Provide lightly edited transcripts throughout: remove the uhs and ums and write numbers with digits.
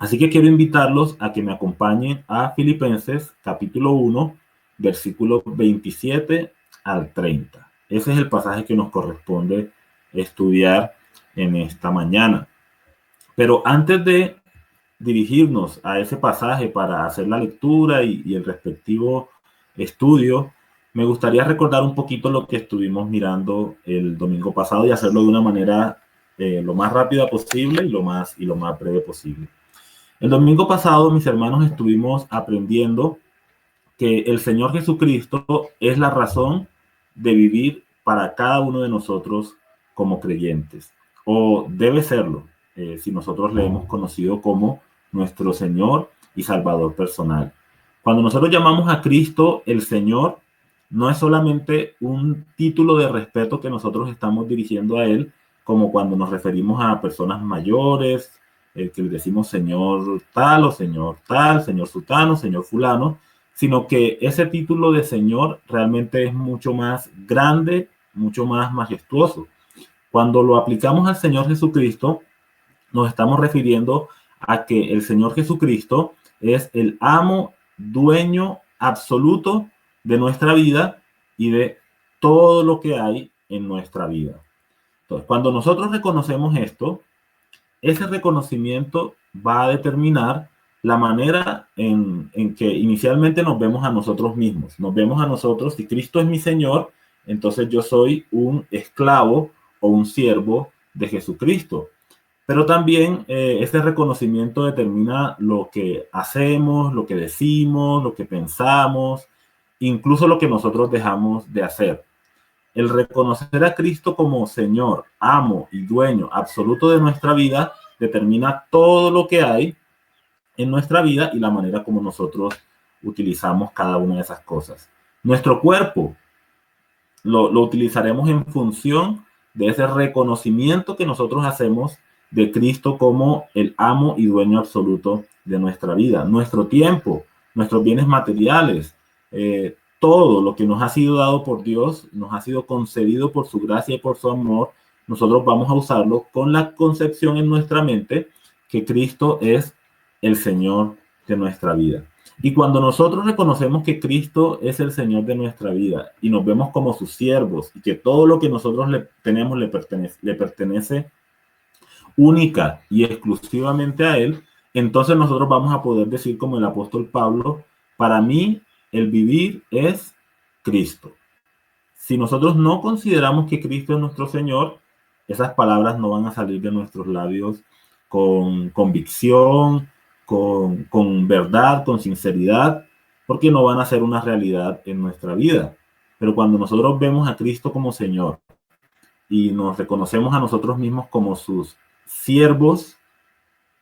Así que quiero invitarlos a que me acompañen a Filipenses capítulo 1, versículos 27 al 30. Ese es el pasaje que nos corresponde estudiar en esta mañana. Pero antes de dirigirnos a ese pasaje para hacer la lectura y el respectivo estudio, me gustaría recordar un poquito lo que estuvimos mirando el domingo pasado y hacerlo de una manera lo más rápida posible y lo más breve posible. El domingo pasado, mis hermanos, estuvimos aprendiendo que el Señor Jesucristo es la razón de vivir para cada uno de nosotros como creyentes, o debe serlo, si nosotros le hemos conocido como nuestro Señor y Salvador personal. Cuando nosotros llamamos a Cristo el Señor, no es solamente un título de respeto que nosotros estamos dirigiendo a Él, como cuando nos referimos a personas mayores, que le decimos Señor tal o Señor tal, Señor sutano, Señor fulano, sino que ese título de Señor realmente es mucho más grande, mucho más majestuoso. Cuando lo aplicamos al Señor Jesucristo, nos estamos refiriendo a que el Señor Jesucristo es el amo, dueño absoluto de nuestra vida y de todo lo que hay en nuestra vida. Entonces, cuando nosotros reconocemos esto, ese reconocimiento va a determinar la manera en que inicialmente nos vemos a nosotros mismos. Nos vemos a nosotros, si Cristo es mi Señor, entonces yo soy un esclavo o un siervo de Jesucristo. Pero también ese reconocimiento determina lo que hacemos, lo que decimos, lo que pensamos, incluso lo que nosotros dejamos de hacer. El reconocer a Cristo como Señor, amo y dueño absoluto de nuestra vida determina todo lo que hay en nuestra vida y la manera como nosotros utilizamos cada una de esas cosas. Nuestro cuerpo lo utilizaremos en función de ese reconocimiento que nosotros hacemos de Cristo como el amo y dueño absoluto de nuestra vida. Nuestro tiempo, nuestros bienes materiales, todo lo que nos ha sido dado por Dios, nos ha sido concedido por su gracia y por su amor, nosotros vamos a usarlo con la concepción en nuestra mente que Cristo es el Señor de nuestra vida. Y cuando nosotros reconocemos que Cristo es el Señor de nuestra vida y nos vemos como sus siervos y que todo lo que nosotros le tenemos le pertenece única y exclusivamente a Él, entonces nosotros vamos a poder decir como el apóstol Pablo, para mí el vivir es Cristo. Si nosotros no consideramos que Cristo es nuestro Señor, esas palabras no van a salir de nuestros labios con convicción, con verdad, con sinceridad, porque no van a ser una realidad en nuestra vida. Pero cuando nosotros vemos a Cristo como Señor y nos reconocemos a nosotros mismos como sus siervos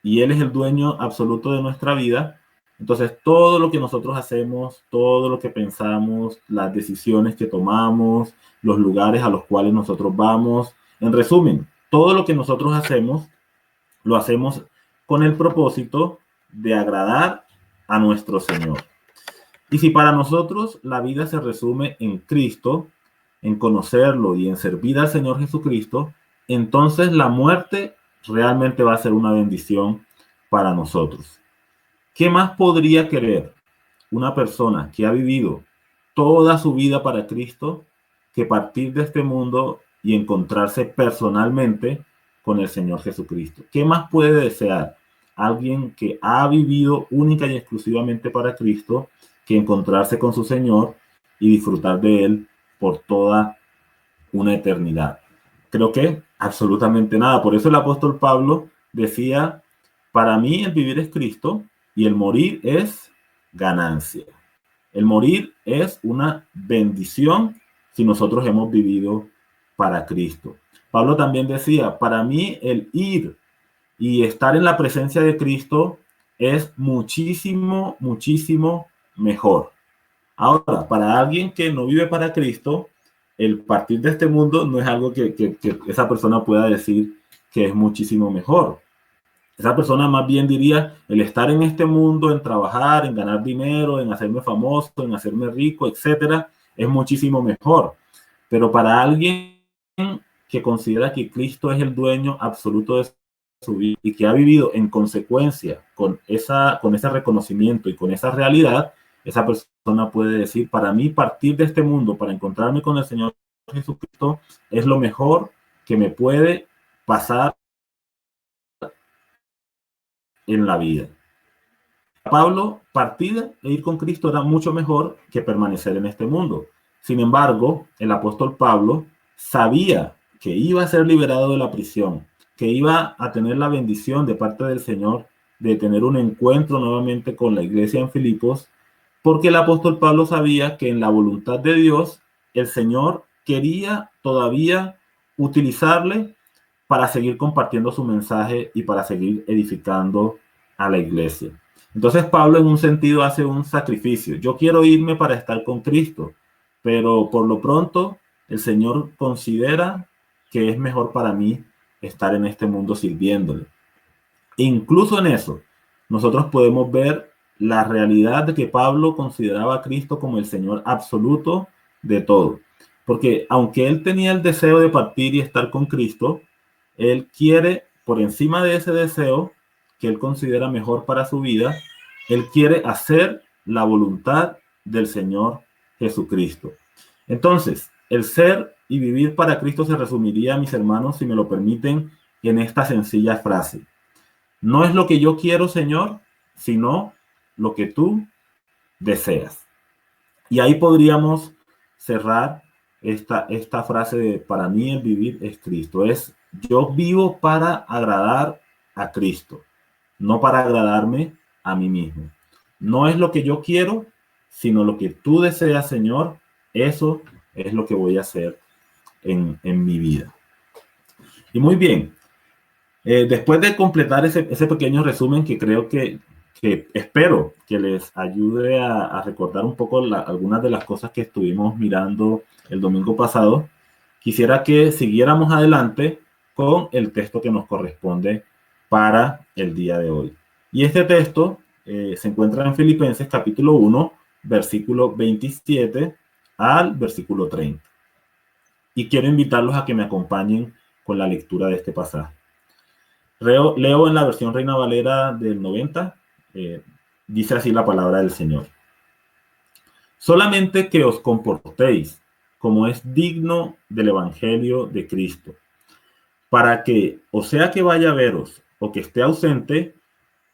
y Él es el dueño absoluto de nuestra vida, entonces todo lo que nosotros hacemos, todo lo que pensamos, las decisiones que tomamos, los lugares a los cuales nosotros vamos, en resumen, todo lo que nosotros hacemos, lo hacemos con el propósito de agradar a nuestro Señor. Y si para nosotros la vida se resume en Cristo, en conocerlo y en servir al Señor Jesucristo, entonces la muerte realmente va a ser una bendición para nosotros. ¿Qué más podría querer una persona que ha vivido toda su vida para Cristo que partir de este mundo y encontrarse personalmente con el Señor Jesucristo? ¿Qué más puede desear alguien que ha vivido única y exclusivamente para Cristo que encontrarse con su Señor y disfrutar de Él por toda una eternidad? Creo que absolutamente nada. Por eso el apóstol Pablo decía, para mí el vivir es Cristo y el morir es ganancia. El morir es una bendición si nosotros hemos vivido para Cristo. Pablo también decía, para mí el ir y estar en la presencia de Cristo es muchísimo, muchísimo mejor. Ahora, para alguien que no vive para Cristo, el partir de este mundo no es algo que esa persona pueda decir que es muchísimo mejor. Esa persona más bien diría, el estar en este mundo, en trabajar, en ganar dinero, en hacerme famoso, en hacerme rico, etcétera, es muchísimo mejor. Pero para alguien que considera que Cristo es el dueño absoluto de su vida y que ha vivido en consecuencia con ese reconocimiento y con esa realidad, esa persona puede decir, para mí partir de este mundo para encontrarme con el Señor Jesucristo es lo mejor que me puede pasar en la vida. Pablo, partir e ir con Cristo era mucho mejor que permanecer en este mundo. Sin embargo, el apóstol Pablo sabía que iba a ser liberado de la prisión, que iba a tener la bendición de parte del Señor de tener un encuentro nuevamente con la iglesia en Filipos, porque el apóstol Pablo sabía que en la voluntad de Dios, el Señor quería todavía utilizarle para seguir compartiendo su mensaje y para seguir edificando a la iglesia. Entonces Pablo en un sentido hace un sacrificio. Yo quiero irme para estar con Cristo, pero por lo pronto el Señor considera que es mejor para mí estar en este mundo sirviéndole. Incluso en eso, nosotros podemos ver la realidad de que Pablo consideraba a Cristo como el Señor absoluto de todo. Porque aunque él tenía el deseo de partir y estar con Cristo, él quiere, por encima de ese deseo que él considera mejor para su vida, él quiere hacer la voluntad del Señor Jesucristo. Entonces, el ser y vivir para Cristo se resumiría, mis hermanos, si me lo permiten, en esta sencilla frase. No es lo que yo quiero, Señor, sino lo que tú deseas. Y ahí podríamos cerrar esta frase de para mí el vivir es Cristo. Es yo vivo para agradar a Cristo, no para agradarme a mí mismo. No es lo que yo quiero, sino lo que tú deseas, Señor. Eso es lo que voy a hacer en mi vida. Y muy bien, después de completar ese pequeño resumen que creo que espero que les ayude a recordar un poco algunas de las cosas que estuvimos mirando el domingo pasado, quisiera que siguiéramos adelante con el texto que nos corresponde para el día de hoy. Y este texto se encuentra en Filipenses capítulo 1, versículo 27 al versículo 30. Y quiero invitarlos a que me acompañen con la lectura de este pasaje. Leo en la versión Reina Valera del 90, dice así la palabra del Señor. Solamente que os comportéis como es digno del Evangelio de Cristo, para que, o sea que vaya a veros o que esté ausente,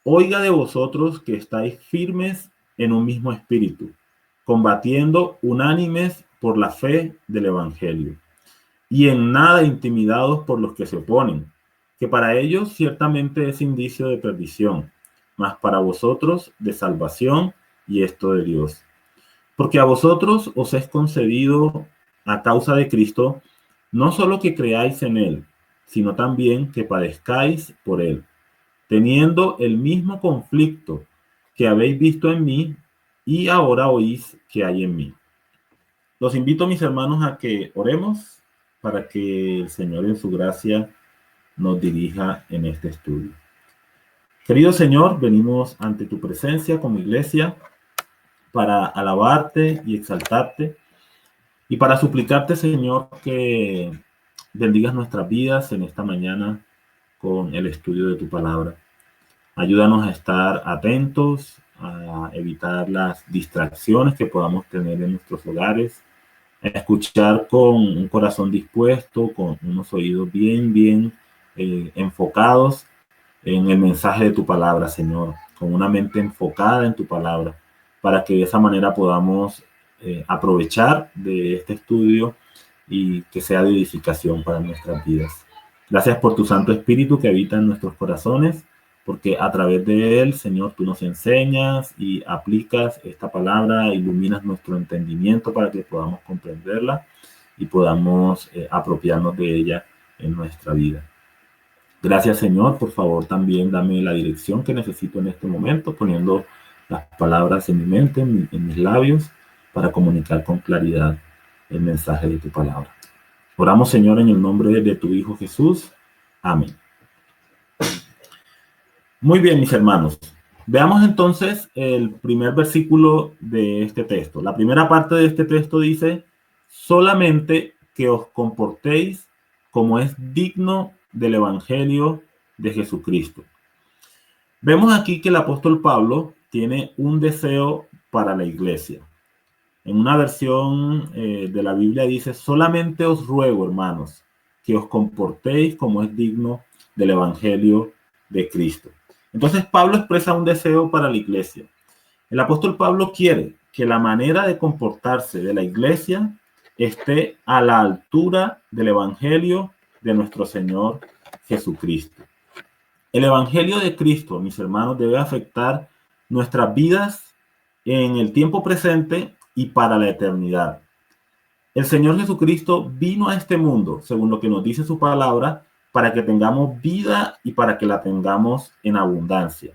oiga de vosotros que estáis firmes en un mismo espíritu, combatiendo unánimes por la fe del Evangelio, y en nada intimidados por los que se oponen, que para ellos ciertamente es indicio de perdición, mas para vosotros de salvación, y esto de Dios. Porque a vosotros os es concedido a causa de Cristo, no solo que creáis en Él, sino también que padezcáis por Él, teniendo el mismo conflicto que habéis visto en mí y ahora oís que hay en mí. Los invito, mis hermanos, a que oremos para que el Señor en su gracia nos dirija en este estudio. Querido Señor, venimos ante tu presencia como iglesia para alabarte y exaltarte y para suplicarte, Señor, que bendigas nuestras vidas en esta mañana con el estudio de tu palabra. Ayúdanos a estar atentos, a evitar las distracciones que podamos tener en nuestros hogares, a escuchar con un corazón dispuesto, con unos oídos bien enfocados en el mensaje de tu palabra, Señor, con una mente enfocada en tu palabra, para que de esa manera podamos aprovechar de este estudio y que sea de edificación para nuestras vidas. Gracias por tu Santo Espíritu que habita en nuestros corazones, porque a través de él, Señor, tú nos enseñas y aplicas esta palabra, iluminas nuestro entendimiento para que podamos comprenderla y podamos apropiarnos de ella en nuestra vida. Gracias, Señor. Por favor, también dame la dirección que necesito en este momento, poniendo las palabras en mi mente, en mis labios, para comunicar con claridad el mensaje de tu palabra. Oramos, Señor, en el nombre de tu Hijo Jesús. Amén. Muy bien, mis hermanos. Veamos entonces el primer versículo de este texto. La primera parte de este texto dice, solamente que os comportéis como es digno del Evangelio de Jesucristo. Vemos aquí que el apóstol Pablo tiene un deseo para la iglesia. En una versión de la Biblia dice: solamente os ruego, hermanos, que os comportéis como es digno del evangelio de Cristo. Entonces Pablo expresa un deseo para la iglesia. El apóstol Pablo quiere que la manera de comportarse de la iglesia esté a la altura del evangelio de nuestro Señor Jesucristo. El evangelio de Cristo, mis hermanos, debe afectar nuestras vidas en el tiempo presente y para la eternidad. El Señor Jesucristo vino a este mundo, según lo que nos dice su palabra, para que tengamos vida y para que la tengamos en abundancia.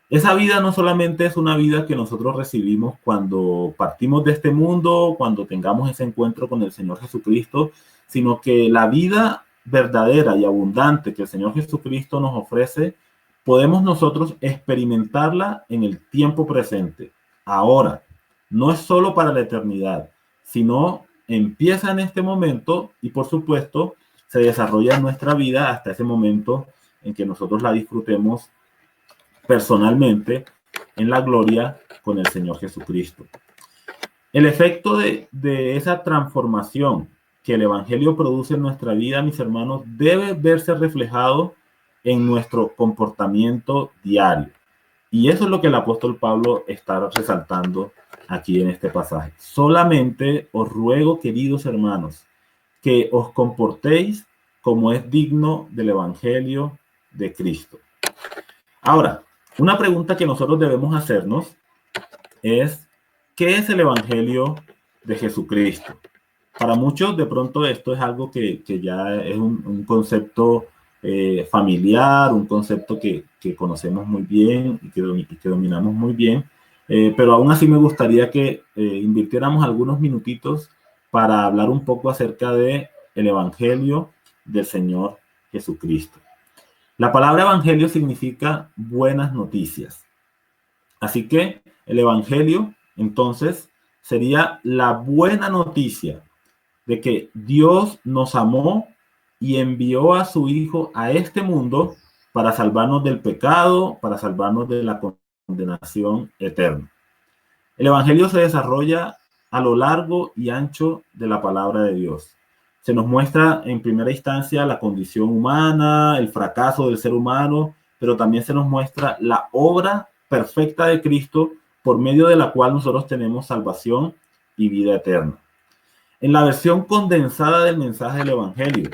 Esa vida no solamente es una vida que nosotros recibimos cuando partimos de este mundo, cuando tengamos ese encuentro con el Señor Jesucristo, sino que la vida verdadera y abundante que el Señor Jesucristo nos ofrece, podemos nosotros experimentarla en el tiempo presente, ahora. No es solo para la eternidad, sino empieza en este momento y, por supuesto, se desarrolla en nuestra vida hasta ese momento en que nosotros la disfrutemos personalmente en la gloria con el Señor Jesucristo. El efecto de esa transformación que el Evangelio produce en nuestra vida, mis hermanos, debe verse reflejado en nuestro comportamiento diario. Y eso es lo que el apóstol Pablo está resaltando aquí en este pasaje. Solamente os ruego, queridos hermanos, que os comportéis como es digno del Evangelio de Cristo. Ahora, una pregunta que nosotros debemos hacernos es: ¿qué es el Evangelio de Jesucristo? Para muchos, de pronto, esto es algo que ya es un concepto familiar, un concepto que conocemos muy bien y que dominamos muy bien, pero aún así me gustaría que invirtiéramos algunos minutitos para hablar un poco acerca del Evangelio del Señor Jesucristo. La palabra evangelio significa buenas noticias. Así que el evangelio, entonces, sería la buena noticia de que Dios nos amó y envió a su Hijo a este mundo para salvarnos del pecado, para salvarnos de la condenación eterna. El evangelio se desarrolla a lo largo y ancho de la palabra de Dios. Se nos muestra en primera instancia la condición humana, el fracaso del ser humano, pero también se nos muestra la obra perfecta de Cristo por medio de la cual nosotros tenemos salvación y vida eterna. En la versión condensada del mensaje del Evangelio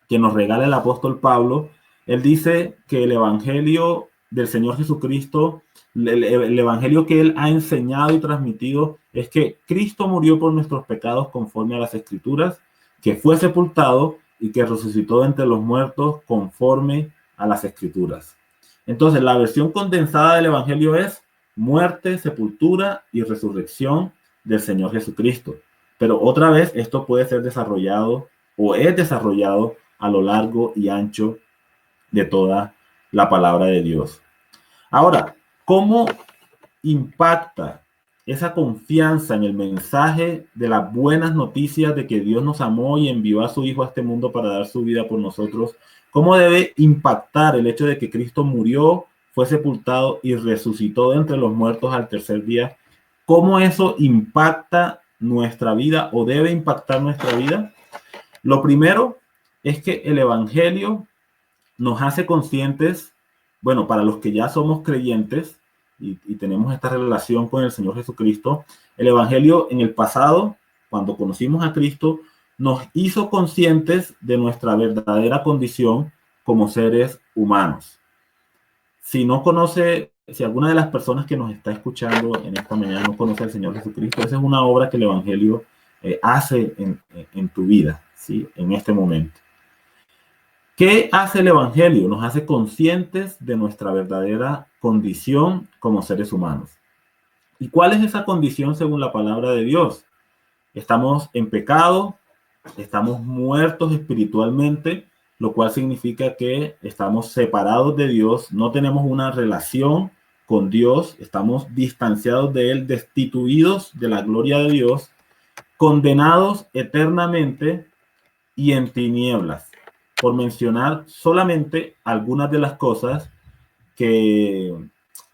que nos regala el apóstol Pablo, él dice que el Evangelio del Señor Jesucristo, el Evangelio que él ha enseñado y transmitido, es que Cristo murió por nuestros pecados conforme a las Escrituras, que fue sepultado y que resucitó entre los muertos conforme a las Escrituras. Entonces, la versión condensada del Evangelio es muerte, sepultura y resurrección del Señor Jesucristo. Pero otra vez, esto puede ser desarrollado o es desarrollado a lo largo y ancho de toda la palabra de Dios. Ahora, ¿cómo impacta esa confianza en el mensaje de las buenas noticias de que Dios nos amó y envió a su Hijo a este mundo para dar su vida por nosotros? ¿Cómo debe impactar el hecho de que Cristo murió, fue sepultado y resucitó de entre los muertos al tercer día? ¿Cómo eso impacta nuestra vida o debe impactar nuestra vida? Lo primero es que el Evangelio nos hace conscientes, bueno, para los que ya somos creyentes y tenemos esta relación con el Señor Jesucristo, el Evangelio en el pasado, cuando conocimos a Cristo, nos hizo conscientes de nuestra verdadera condición como seres humanos. Si alguna de las personas que nos está escuchando en esta mañana no conoce al Señor Jesucristo, esa es una obra que el Evangelio hace en tu vida, ¿sí? En este momento. ¿Qué hace el Evangelio? Nos hace conscientes de nuestra verdadera condición como seres humanos. ¿Y cuál es esa condición según la palabra de Dios? Estamos en pecado, estamos muertos espiritualmente, lo cual significa que estamos separados de Dios, no tenemos una relación con Dios, estamos distanciados de Él, destituidos de la gloria de Dios, condenados eternamente y en tinieblas. por mencionar solamente algunas de las cosas que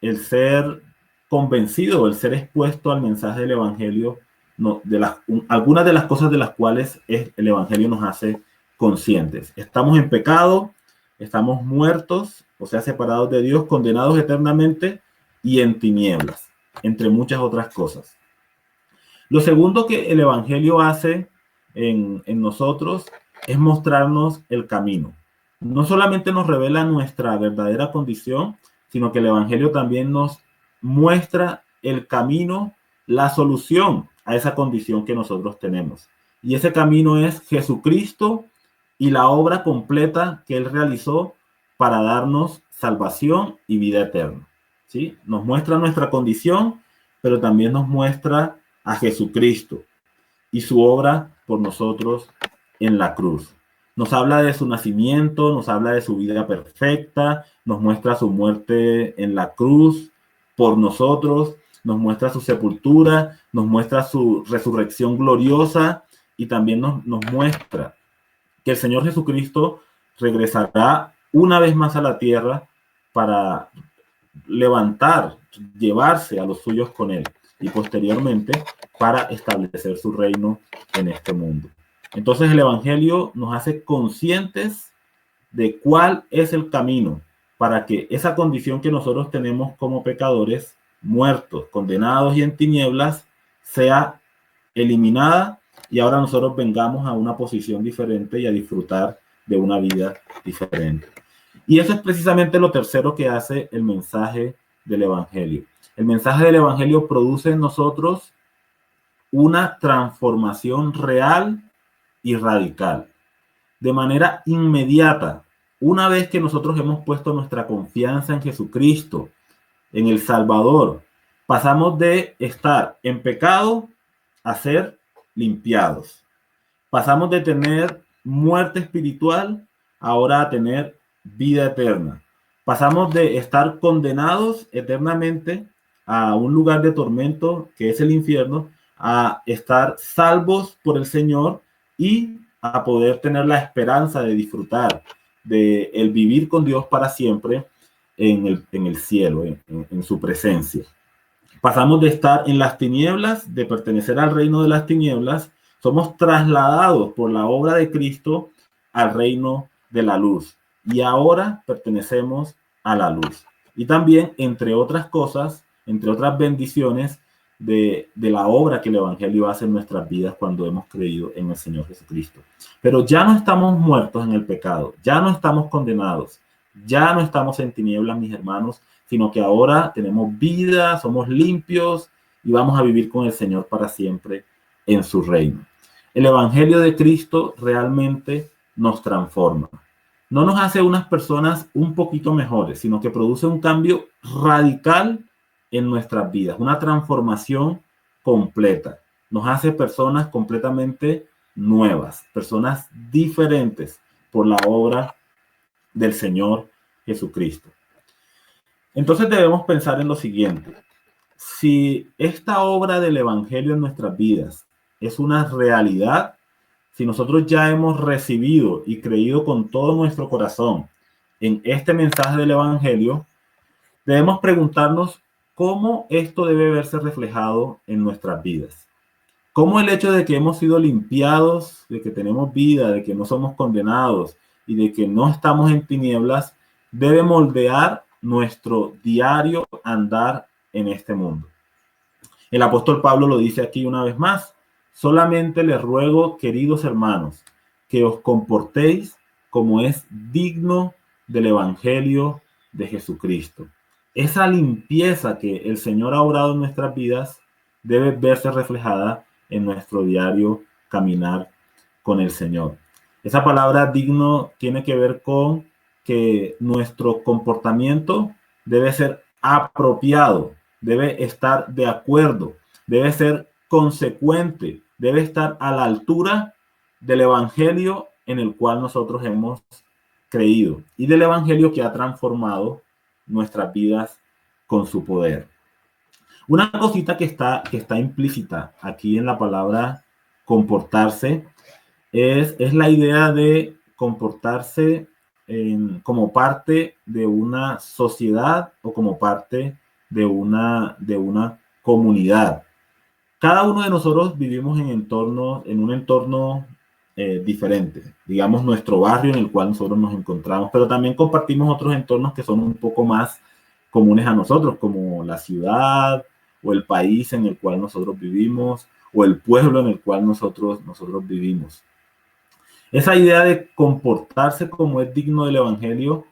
el ser convencido, el ser expuesto al mensaje del Evangelio, no, algunas de las cosas de las cuales el Evangelio nos hace conscientes. Estamos en pecado, estamos muertos, o sea, separados de Dios, condenados eternamente y en tinieblas, entre muchas otras cosas. Lo segundo que el Evangelio hace en nosotros es mostrarnos el camino. No solamente nos revela nuestra verdadera condición, sino que el Evangelio también nos muestra el camino, la solución a esa condición que nosotros tenemos. Y ese camino es Jesucristo y la obra completa que Él realizó para darnos salvación y vida eterna. ¿Sí? Nos muestra nuestra condición, pero también nos muestra a Jesucristo y su obra por nosotros en la cruz. Nos habla de su nacimiento, nos habla de su vida perfecta, nos muestra su muerte en la cruz por nosotros, nos muestra su sepultura, nos muestra su resurrección gloriosa y también nos muestra que el Señor Jesucristo regresará una vez más a la tierra para levantar, llevarse a los suyos con él y posteriormente para establecer su reino en este mundo. Entonces el Evangelio nos hace conscientes de cuál es el camino para que esa condición que nosotros tenemos como pecadores, muertos, condenados y en tinieblas, sea eliminada y ahora nosotros vengamos a una posición diferente y a disfrutar de una vida diferente. Y eso es precisamente lo tercero que hace el mensaje del Evangelio. El mensaje del Evangelio produce en nosotros una transformación real y radical, de manera inmediata. Una vez que nosotros hemos puesto nuestra confianza en Jesucristo, en el Salvador, pasamos de estar en pecado a ser limpiados. Pasamos de tener muerte espiritual ahora a tener vida eterna. Pasamos de estar condenados eternamente a un lugar de tormento que es el infierno, a estar salvos por el Señor y a poder tener la esperanza de disfrutar de el vivir con Dios para siempre en el cielo, en su presencia. Pasamos de estar en las tinieblas, de pertenecer al reino de las tinieblas, somos trasladados por la obra de Cristo al reino de la luz. Y ahora pertenecemos a la luz. Y también, entre otras cosas, entre otras bendiciones de la obra que el Evangelio hace en nuestras vidas cuando hemos creído en el Señor Jesucristo. Pero ya no estamos muertos en el pecado, ya no estamos condenados, ya no estamos en tinieblas, mis hermanos, sino que ahora tenemos vida, somos limpios y vamos a vivir con el Señor para siempre en su reino. El Evangelio de Cristo realmente nos transforma. No nos hace unas personas un poquito mejores, sino que produce un cambio radical en nuestras vidas, una transformación completa. Nos hace personas completamente nuevas, personas diferentes por la obra del Señor Jesucristo. Entonces debemos pensar en lo siguiente. Si esta obra del Evangelio en nuestras vidas es una realidad, si nosotros ya hemos recibido y creído con todo nuestro corazón en este mensaje del Evangelio, debemos preguntarnos cómo esto debe verse reflejado en nuestras vidas. Cómo el hecho de que hemos sido limpiados, de que tenemos vida, de que no somos condenados y de que no estamos en tinieblas, debe moldear nuestro diario andar en este mundo. El apóstol Pablo lo dice aquí una vez más. Solamente les ruego, queridos hermanos, que os comportéis como es digno del Evangelio de Jesucristo. Esa limpieza que el Señor ha obrado en nuestras vidas debe verse reflejada en nuestro diario caminar con el Señor. Esa palabra digno tiene que ver con que nuestro comportamiento debe ser apropiado, debe estar de acuerdo, debe ser consecuente, debe estar a la altura del Evangelio en el cual nosotros hemos creído y del Evangelio que ha transformado nuestras vidas con su poder. Una cosita que está implícita aquí en la palabra comportarse es la idea de comportarse como parte de una sociedad o como parte de una comunidad. Cada uno de nosotros vivimos en un entorno diferente, digamos nuestro barrio en el cual nosotros nos encontramos, pero también compartimos otros entornos que son un poco más comunes a nosotros, como la ciudad o el país en el cual nosotros vivimos o el pueblo en el cual nosotros vivimos. Esa idea de comportarse como es digno del Evangelio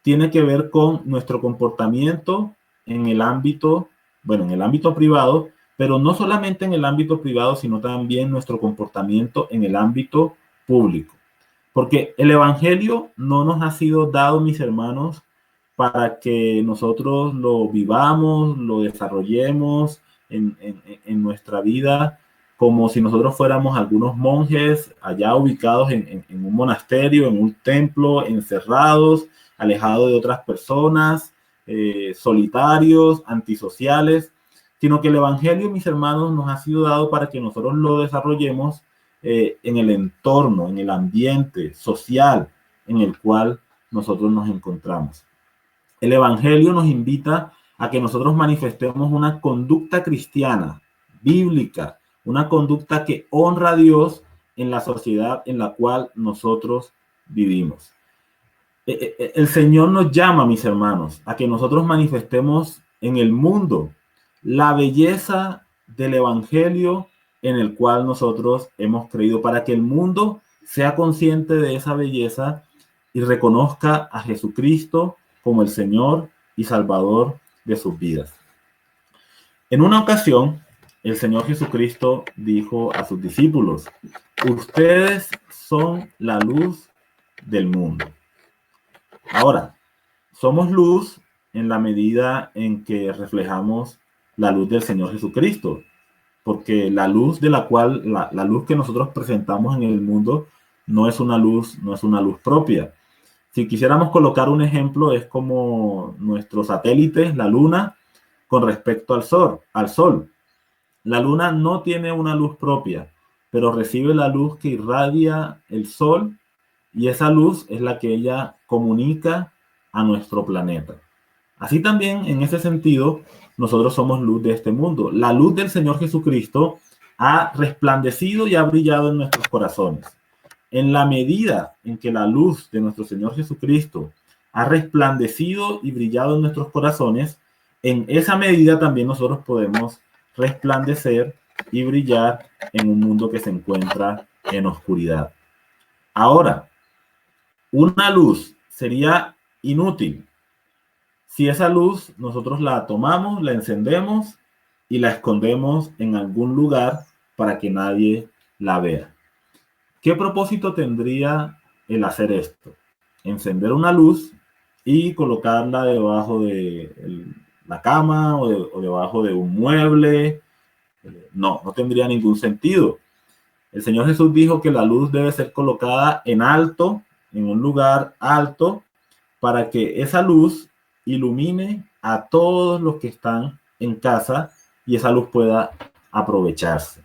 tiene que ver con nuestro comportamiento en el ámbito, bueno, en el ámbito privado, pero no solamente en el ámbito privado, sino también nuestro comportamiento en el ámbito público. Porque el Evangelio no nos ha sido dado, mis hermanos, para que nosotros lo vivamos, lo desarrollemos en nuestra vida, como si nosotros fuéramos algunos monjes allá ubicados en un monasterio, en un templo, encerrados, alejados de otras personas, solitarios, antisociales, sino que el Evangelio, mis hermanos, nos ha sido dado para que nosotros lo desarrollemos en el entorno, en el ambiente social en el cual nosotros nos encontramos. El Evangelio nos invita a que nosotros manifestemos una conducta cristiana, bíblica, una conducta que honra a Dios en la sociedad en la cual nosotros vivimos. El Señor nos llama, mis hermanos, a que nosotros manifestemos en el mundo la belleza del Evangelio en el cual nosotros hemos creído, para que el mundo sea consciente de esa belleza y reconozca a Jesucristo como el Señor y Salvador de sus vidas. En una ocasión, el Señor Jesucristo dijo a sus discípulos: ustedes son la luz del mundo. Ahora, somos luz en la medida en que reflejamos la luz del Señor Jesucristo, porque la luz de la cual, la luz que nosotros presentamos en el mundo no es una luz propia. Si quisiéramos colocar un ejemplo, es como nuestro satélite, la Luna, con respecto al Sol. La Luna no tiene una luz propia, pero recibe la luz que irradia el Sol, y esa luz es la que ella comunica a nuestro planeta. Así también, en ese sentido, nosotros somos luz de este mundo. La luz del Señor Jesucristo ha resplandecido y ha brillado en nuestros corazones. En la medida en que la luz de nuestro Señor Jesucristo ha resplandecido y brillado en nuestros corazones, en esa medida también nosotros podemos resplandecer y brillar en un mundo que se encuentra en oscuridad. Ahora, una luz sería inútil si esa luz nosotros la tomamos, la encendemos y la escondemos en algún lugar para que nadie la vea. ¿Qué propósito tendría el hacer esto? Encender una luz y colocarla debajo de la cama o debajo de un mueble. No tendría ningún sentido. El Señor Jesús dijo que la luz debe ser colocada en alto, en un lugar alto, para que esa luz ilumine a todos los que están en casa y esa luz pueda aprovecharse.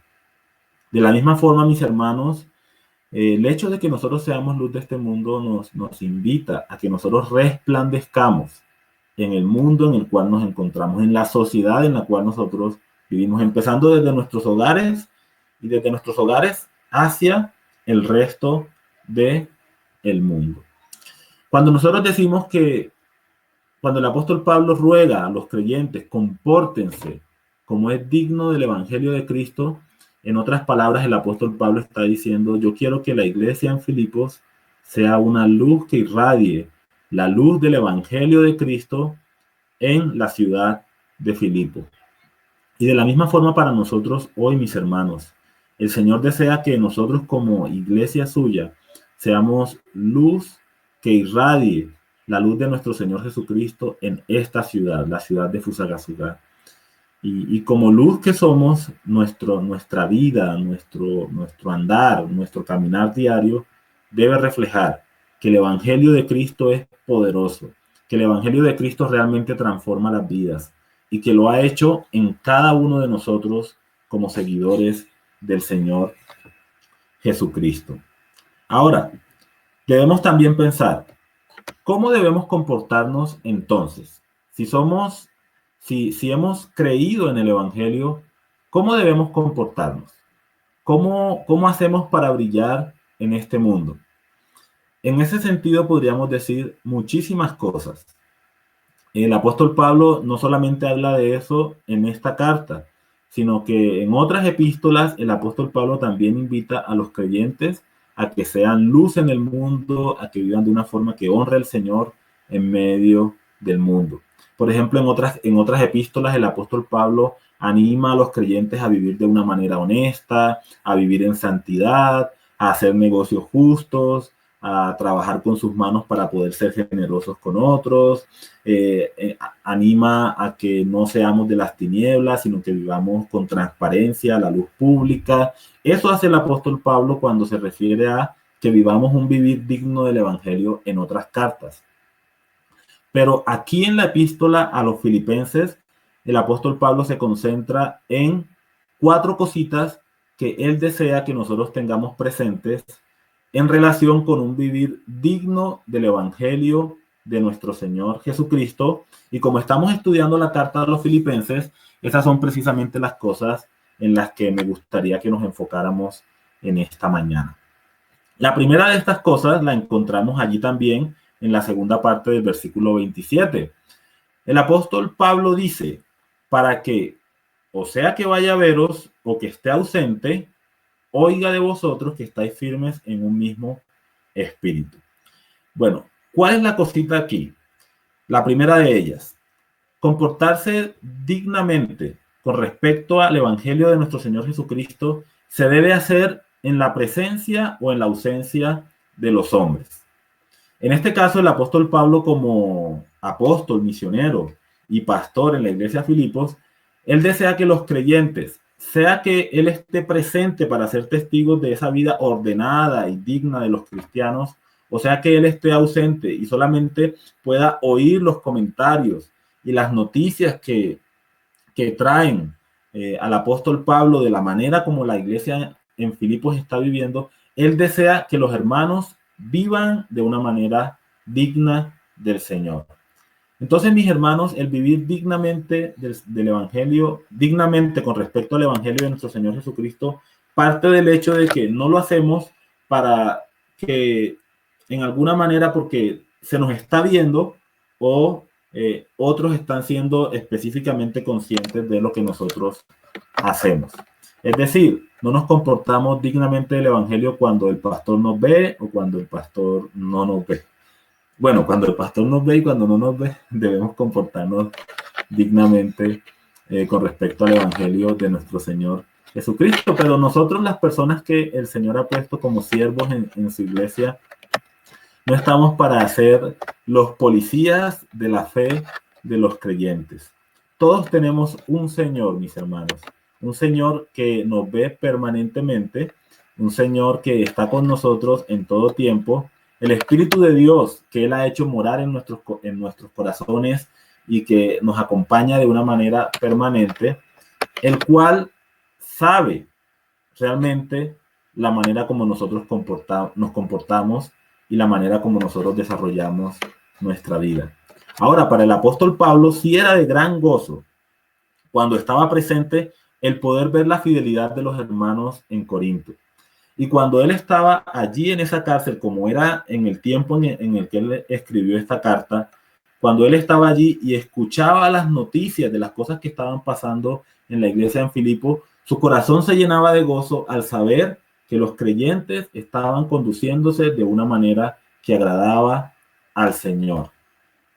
De la misma forma, mis hermanos, el hecho de que nosotros seamos luz de este mundo nos invita a que nosotros resplandezcamos en el mundo en el cual nos encontramos, en la sociedad en la cual nosotros vivimos, empezando desde nuestros hogares y desde nuestros hogares hacia el resto del mundo. Cuando nosotros decimos que, cuando el apóstol Pablo ruega a los creyentes, compórtense como es digno del Evangelio de Cristo, en otras palabras, el apóstol Pablo está diciendo: yo quiero que la iglesia en Filipos sea una luz que irradie la luz del Evangelio de Cristo en la ciudad de Filipo. Y de la misma forma para nosotros hoy, mis hermanos, el Señor desea que nosotros como iglesia suya seamos luz que irradie la luz de nuestro Señor Jesucristo en esta ciudad, la ciudad de Fusagasugá. Y como luz que somos, nuestra vida, nuestro andar, nuestro caminar diario debe reflejar que el Evangelio de Cristo es poderoso, que el Evangelio de Cristo realmente transforma las vidas y que lo ha hecho en cada uno de nosotros como seguidores del Señor Jesucristo. Ahora, Debemos también pensar, ¿cómo debemos comportarnos entonces? Si hemos creído en el Evangelio, ¿cómo debemos comportarnos? ¿Cómo hacemos para brillar en este mundo? En ese sentido podríamos decir muchísimas cosas. El apóstol Pablo no solamente habla de eso en esta carta, sino que en otras epístolas el apóstol Pablo también invita a los creyentes a que sean luz en el mundo, a que vivan de una forma que honre al Señor en medio del mundo. Por ejemplo, en otras epístolas el apóstol Pablo anima a los creyentes a vivir de una manera honesta, a vivir en santidad, a hacer negocios justos, a trabajar con sus manos para poder ser generosos con otros, anima a que no seamos de las tinieblas, sino que vivamos con transparencia, la luz pública. Eso hace el apóstol Pablo cuando se refiere a que vivamos un vivir digno del Evangelio en otras cartas. Pero aquí en la epístola a los Filipenses, el apóstol Pablo se concentra en 4 cositas que él desea que nosotros tengamos presentes en relación con un vivir digno del Evangelio de nuestro Señor Jesucristo. Y como estamos estudiando la carta a los Filipenses, esas son precisamente las cosas en las que me gustaría que nos enfocáramos en esta mañana. La primera de estas cosas la encontramos allí también en la segunda parte del versículo 27. El apóstol Pablo dice, para que, o sea que vaya a veros o que esté ausente, oiga de vosotros que estáis firmes en un mismo espíritu. Bueno, ¿cuál es la cosita aquí? La primera de ellas, comportarse dignamente con respecto al Evangelio de nuestro Señor Jesucristo se debe hacer en la presencia o en la ausencia de los hombres. En este caso, el apóstol Pablo, como apóstol, misionero y pastor en la iglesia de Filipos, él desea que los creyentes, sea que él esté presente para ser testigos de esa vida ordenada y digna de los cristianos, o sea que él esté ausente y solamente pueda oír los comentarios y las noticias que traen al apóstol Pablo de la manera como la iglesia en Filipos está viviendo. Él desea que los hermanos vivan de una manera digna del Señor. Entonces, mis hermanos, el vivir dignamente del Evangelio, dignamente con respecto al Evangelio de nuestro Señor Jesucristo, parte del hecho de que no lo hacemos para que, en alguna manera, porque se nos está viendo o otros están siendo específicamente conscientes de lo que nosotros hacemos. Es decir, no nos comportamos dignamente del Evangelio cuando el pastor nos ve o cuando el pastor no nos ve. Bueno, cuando el pastor nos ve y cuando no nos ve, debemos comportarnos dignamente con respecto al Evangelio de nuestro Señor Jesucristo. Pero nosotros, las personas que el Señor ha puesto como siervos en su iglesia, no estamos para ser los policías de la fe de los creyentes. Todos tenemos un Señor, mis hermanos, un Señor que nos ve permanentemente, un Señor que está con nosotros en todo tiempo, el Espíritu de Dios que Él ha hecho morar en nuestros corazones y que nos acompaña de una manera permanente, el cual sabe realmente la manera como nosotros nos comportamos y la manera como nosotros desarrollamos nuestra vida. Ahora, para el apóstol Pablo sí era de gran gozo cuando estaba presente el poder ver la fidelidad de los hermanos en Corinto. Y cuando él estaba allí en esa cárcel, como era en el tiempo en el que él escribió esta carta, cuando él estaba allí y escuchaba las noticias de las cosas que estaban pasando en la iglesia en Filipo, su corazón se llenaba de gozo al saber que los creyentes estaban conduciéndose de una manera que agradaba al Señor.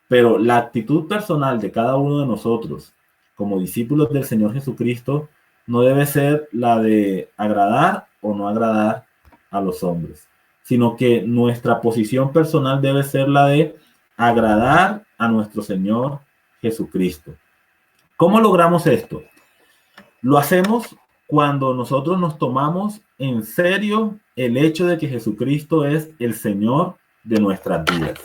Pero la actitud personal de cada uno de nosotros, como discípulos del Señor Jesucristo, no debe ser la de agradar o no agradar a los hombres, sino que nuestra posición personal debe ser la de agradar a nuestro Señor Jesucristo. ¿Cómo logramos esto? Lo hacemos cuando nosotros nos tomamos en serio el hecho de que Jesucristo es el Señor de nuestras vidas.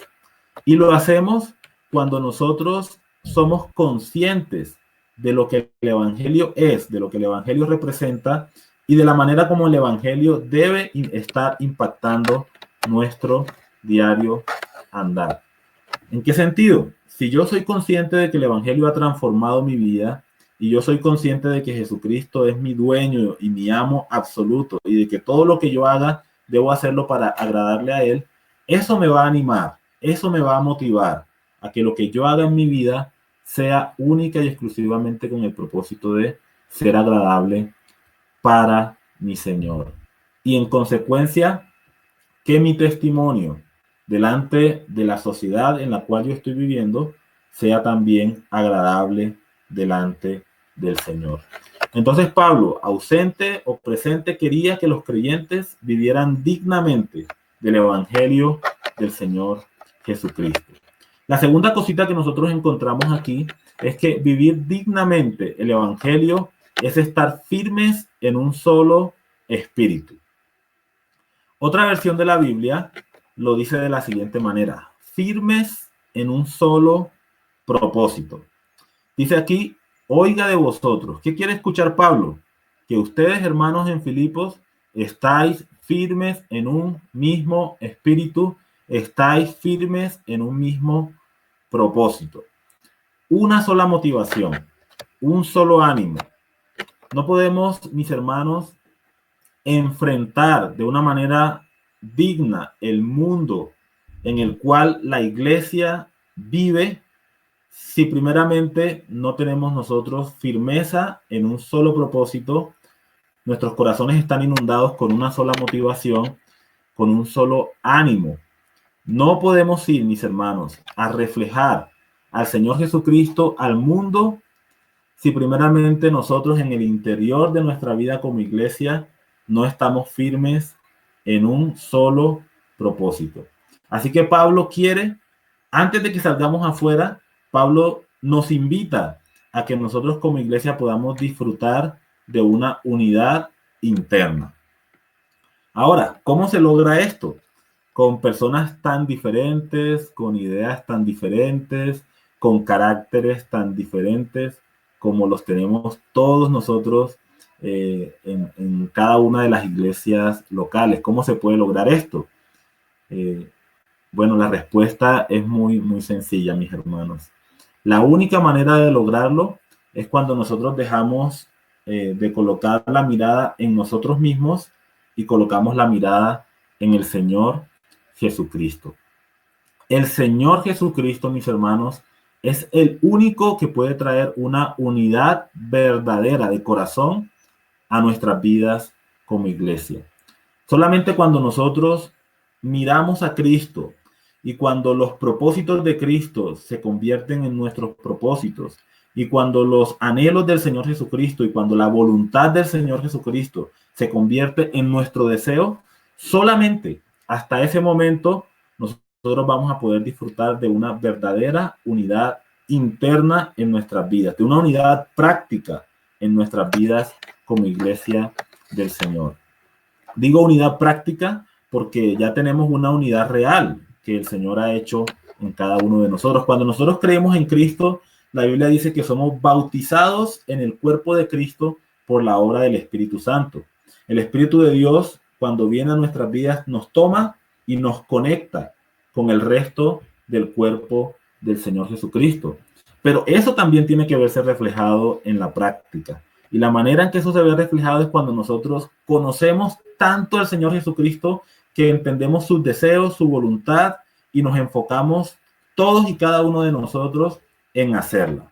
Y lo hacemos cuando nosotros somos conscientes de lo que el Evangelio es, de lo que el Evangelio representa y de la manera como el Evangelio debe estar impactando nuestro diario andar. ¿En qué sentido? Si yo soy consciente de que el Evangelio ha transformado mi vida y yo soy consciente de que Jesucristo es mi dueño y mi amo absoluto y de que todo lo que yo haga debo hacerlo para agradarle a Él, eso me va a animar, eso me va a motivar a que lo que yo haga en mi vida sea única y exclusivamente con el propósito de ser agradable para mi Señor. Y en consecuencia, que mi testimonio delante de la sociedad en la cual yo estoy viviendo sea también agradable delante del Señor. Entonces Pablo, ausente o presente, quería que los creyentes vivieran dignamente del Evangelio del Señor Jesucristo. La segunda cosita que nosotros encontramos aquí es que vivir dignamente el Evangelio es estar firmes en un solo espíritu. Otra versión de la Biblia lo dice de la siguiente manera: firmes en un solo propósito. Dice aquí, oiga de vosotros. ¿Qué quiere escuchar Pablo? Que ustedes, hermanos en Filipos, estáis firmes en un mismo espíritu, estáis firmes en un mismo propósito. Una sola motivación, un solo ánimo. No podemos, mis hermanos, enfrentar de una manera digna el mundo en el cual la iglesia vive si primeramente no tenemos nosotros firmeza en un solo propósito, nuestros corazones están inundados con una sola motivación, con un solo ánimo. No podemos ir, mis hermanos, a reflejar al Señor Jesucristo al mundo si primeramente nosotros en el interior de nuestra vida como iglesia no estamos firmes en un solo propósito. Así que Pablo quiere, antes de que salgamos afuera, Pablo nos invita a que nosotros como iglesia podamos disfrutar de una unidad interna. Ahora, ¿cómo se logra esto? Con personas tan diferentes, con ideas tan diferentes, con caracteres tan diferentes como los tenemos todos nosotros en cada una de las iglesias locales. ¿Cómo se puede lograr esto? Bueno, la respuesta es muy sencilla, mis hermanos. La única manera de lograrlo es cuando nosotros dejamos de colocar la mirada en nosotros mismos y colocamos la mirada en el Señor Jesucristo. El Señor Jesucristo, mis hermanos, es el único que puede traer una unidad verdadera de corazón a nuestras vidas como iglesia. Solamente cuando nosotros miramos a Cristo y cuando los propósitos de Cristo se convierten en nuestros propósitos y cuando los anhelos del Señor Jesucristo y cuando la voluntad del Señor Jesucristo se convierte en nuestro deseo, solamente hasta ese momento nosotros vamos a poder disfrutar de una verdadera unidad interna en nuestras vidas, de una unidad práctica en nuestras vidas como iglesia del Señor. Digo unidad práctica porque ya tenemos una unidad real que el Señor ha hecho en cada uno de nosotros. Cuando nosotros creemos en Cristo, la Biblia dice que somos bautizados en el cuerpo de Cristo por la obra del Espíritu Santo. El Espíritu de Dios, cuando viene a nuestras vidas, nos toma y nos conecta con el resto del cuerpo del Señor Jesucristo. Pero eso también tiene que verse reflejado en la práctica. Y la manera en que eso se ve reflejado es cuando nosotros conocemos tanto al Señor Jesucristo que entendemos sus deseos, su voluntad y nos enfocamos todos y cada uno de nosotros en hacerla.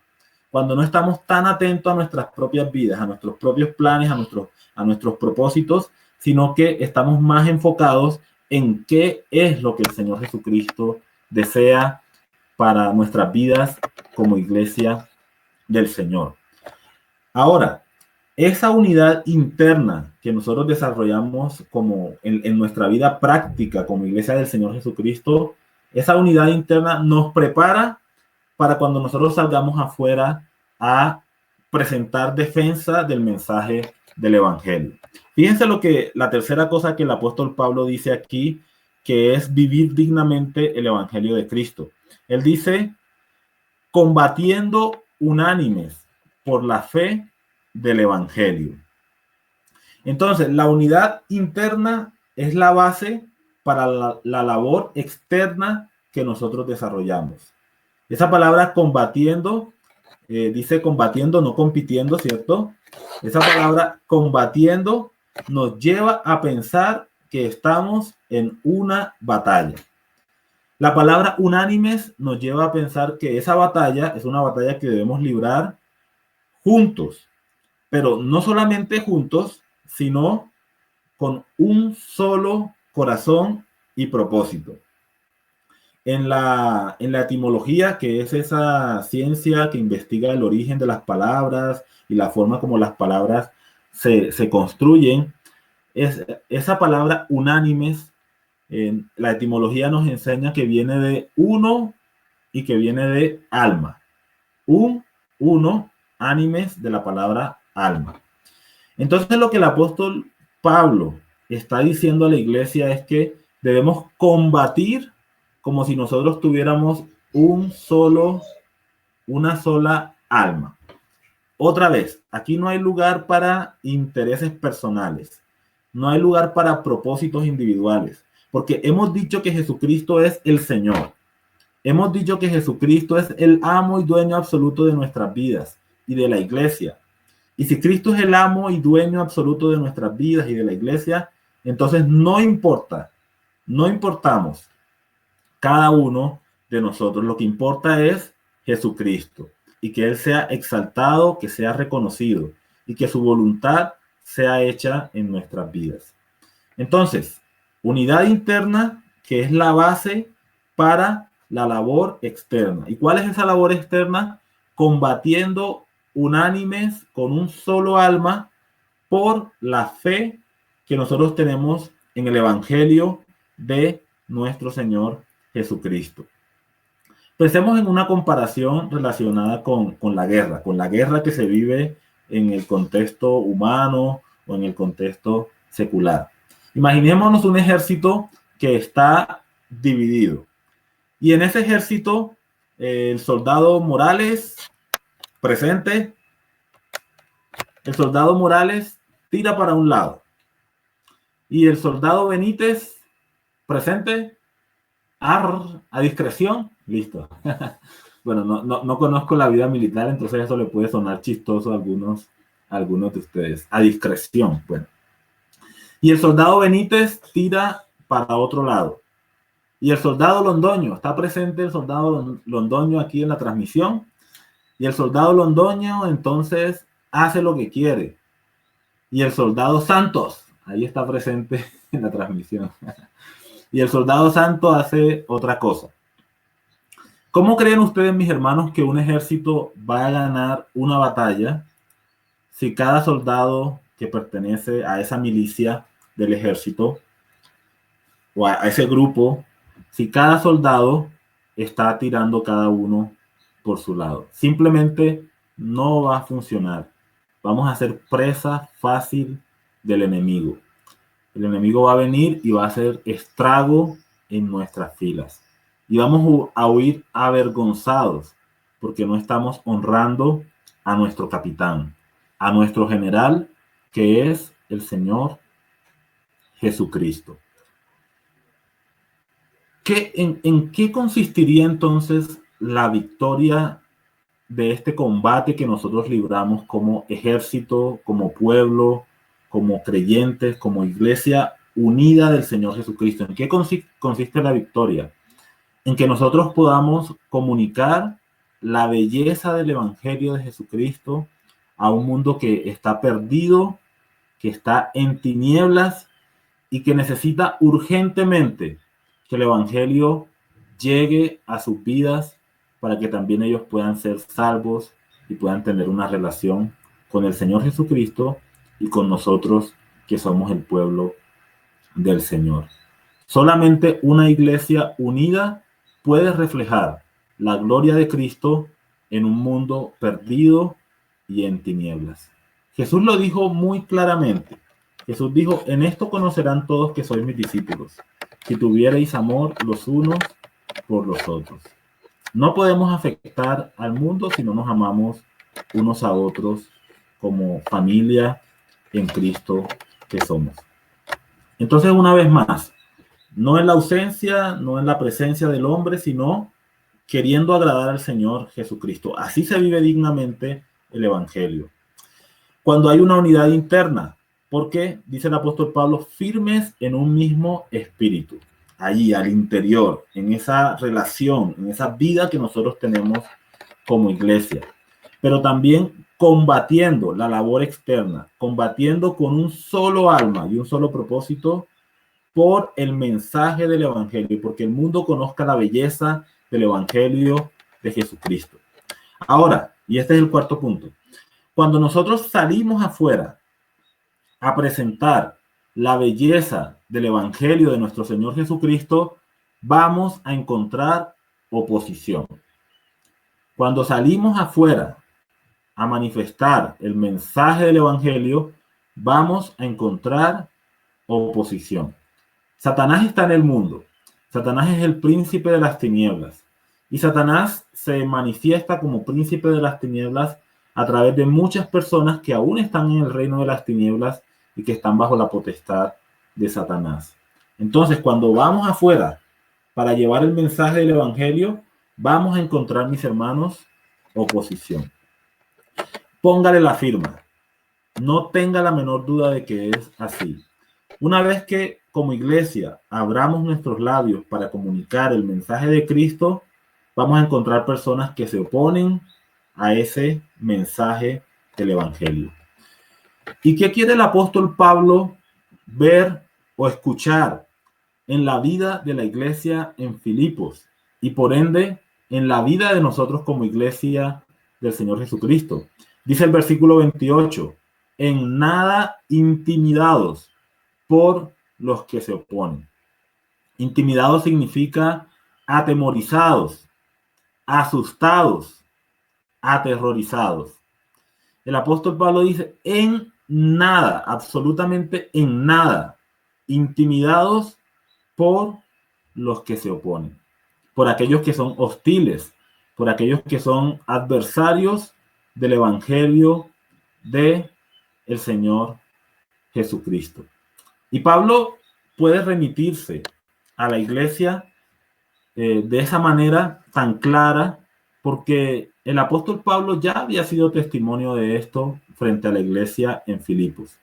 Cuando no estamos tan atentos a nuestras propias vidas, a nuestros propios planes, a nuestros propósitos, sino que estamos más enfocados en qué es lo que el Señor Jesucristo desea para nuestras vidas como iglesia del Señor. Ahora, esa unidad interna que nosotros desarrollamos como en nuestra vida práctica como iglesia del Señor Jesucristo, esa unidad interna nos prepara para cuando nosotros salgamos afuera a presentar defensa del mensaje del Evangelio. Fíjense lo que la tercera cosa que el apóstol Pablo dice aquí, que es vivir dignamente el Evangelio de Cristo. Él dice, combatiendo unánimes por la fe del Evangelio. Entonces, la unidad interna es la base para la labor externa que nosotros desarrollamos. Esa palabra combatiendo, dice combatiendo, no compitiendo, ¿cierto? Esa palabra combatiendo nos lleva a pensar que estamos en una batalla. La palabra unánimes nos lleva a pensar que esa batalla es una batalla que debemos librar juntos, pero no solamente juntos, sino con un solo corazón y propósito. En la etimología, que es esa ciencia que investiga el origen de las palabras y la forma como las palabras se construyen, esa palabra unánimes, la etimología nos enseña que viene de uno y que viene de alma. Uno, ánimes, de la palabra alma. Entonces lo que el apóstol Pablo está diciendo a la iglesia es que debemos combatir como si nosotros tuviéramos una sola alma. Otra vez, aquí no hay lugar para intereses personales, no hay lugar para propósitos individuales, porque hemos dicho que Jesucristo es el Señor. Hemos dicho que Jesucristo es el amo y dueño absoluto de nuestras vidas y de la iglesia. Y si Cristo es el amo y dueño absoluto de nuestras vidas y de la iglesia, entonces no importamos cada uno de nosotros. Lo que importa es Jesucristo y que Él sea exaltado, que sea reconocido y que su voluntad sea hecha en nuestras vidas. Entonces, unidad interna, que es la base para la labor externa. ¿Y cuál es esa labor externa? Combatiendo unánimes con un solo alma por la fe que nosotros tenemos en el Evangelio de nuestro Señor Jesucristo. Pensemos en una comparación relacionada con la guerra que se vive en el contexto humano o en el contexto secular. Imaginémonos un ejército que está dividido. Y en ese ejército, el soldado Morales, presente, el soldado Morales tira para un lado. Y el soldado Benítez, presente, a discreción, listo. Bueno, no conozco la vida militar, entonces eso le puede sonar chistoso a algunos de ustedes. A discreción, bueno. Y el soldado Benítez tira para otro lado. Y el soldado Londoño, está presente el soldado Londoño aquí en la transmisión. Y el soldado Londoño entonces hace lo que quiere. Y el soldado Santos, ahí está presente en la transmisión. Y el soldado Santos hace otra cosa. ¿Cómo creen ustedes, mis hermanos, que un ejército va a ganar una batalla si cada soldado que pertenece a esa milicia del ejército o a ese grupo, si cada soldado está tirando cada uno por su lado? Simplemente no va a funcionar. Vamos a ser presa fácil del enemigo. El enemigo va a venir y va a hacer estrago en nuestras filas. Y vamos a huir avergonzados porque no estamos honrando a nuestro capitán, a nuestro general, que es el Señor Jesucristo. ¿En qué consistiría entonces la victoria de este combate que nosotros libramos como ejército, como pueblo, como creyentes, como iglesia unida del Señor Jesucristo? ¿En qué consiste la victoria? En que nosotros podamos comunicar la belleza del Evangelio de Jesucristo a un mundo que está perdido, que está en tinieblas y que necesita urgentemente que el Evangelio llegue a sus vidas para que también ellos puedan ser salvos y puedan tener una relación con el Señor Jesucristo y con nosotros que somos el pueblo del Señor. Solamente una iglesia unida puede reflejar la gloria de Cristo en un mundo perdido y en tinieblas. Jesús lo dijo muy claramente. Jesús dijo: en esto conocerán todos que sois mis discípulos, si tuvierais amor los unos por los otros. No podemos afectar al mundo si no nos amamos unos a otros como familia en Cristo que somos. Entonces, una vez más, No en la ausencia, no en la presencia del hombre, sino queriendo agradar al Señor Jesucristo. Así se vive dignamente el Evangelio. Cuando hay una unidad interna, porque, dice el apóstol Pablo, firmes en un mismo espíritu, allí al interior, en esa relación, en esa vida que nosotros tenemos como iglesia, pero también combatiendo la labor externa, combatiendo con un solo alma y un solo propósito por el mensaje del Evangelio, porque el mundo conozca la belleza del Evangelio de Jesucristo. Ahora, y este es el cuarto punto, cuando nosotros salimos afuera a presentar la belleza del Evangelio de nuestro Señor Jesucristo, vamos a encontrar oposición. Cuando salimos afuera a manifestar el mensaje del Evangelio, vamos a encontrar oposición. Satanás está en el mundo. Satanás es el príncipe de las tinieblas. Y Satanás se manifiesta como príncipe de las tinieblas a través de muchas personas que aún están en el reino de las tinieblas y que están bajo la potestad de Satanás. Entonces, cuando vamos afuera para llevar el mensaje del Evangelio, vamos a encontrar, mis hermanos, oposición. Póngale la firma. No tenga la menor duda de que es así. Una vez que como iglesia abramos nuestros labios para comunicar el mensaje de Cristo, vamos a encontrar personas que se oponen a ese mensaje del Evangelio. ¿Y qué quiere el apóstol Pablo ver o escuchar en la vida de la iglesia en Filipos y por ende en la vida de nosotros como iglesia del Señor Jesucristo? Dice el versículo 28, en nada intimidados por los que se oponen. Intimidados significa atemorizados, asustados, aterrorizados. El apóstol Pablo dice, en nada, absolutamente en nada, intimidados por los que se oponen, por aquellos que son hostiles, por aquellos que son adversarios del Evangelio de el Señor Jesucristo. Y Pablo puede remitirse a la iglesia de esa manera tan clara, porque el apóstol Pablo ya había sido testimonio de esto frente a la iglesia en Filipos.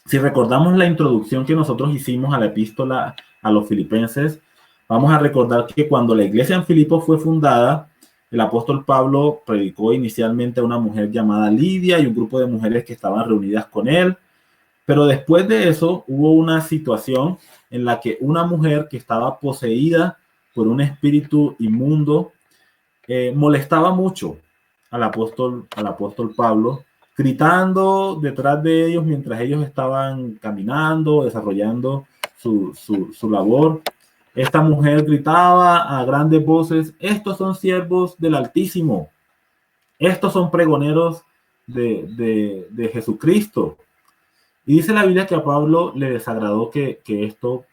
Si recordamos la introducción que nosotros hicimos a la epístola a los filipenses, vamos a recordar que cuando la iglesia en Filipos fue fundada, el apóstol Pablo predicó inicialmente a una mujer llamada Lidia y un grupo de mujeres que estaban reunidas con él. Pero después de eso hubo una situación en la que una mujer que estaba poseída por un espíritu inmundo molestaba mucho al apóstol Pablo, gritando detrás de ellos mientras ellos estaban caminando, desarrollando su labor. Esta mujer gritaba a grandes voces, estos son siervos del Altísimo, estos son pregoneros de Jesucristo. Y dice la Biblia que a Pablo le desagradó que esto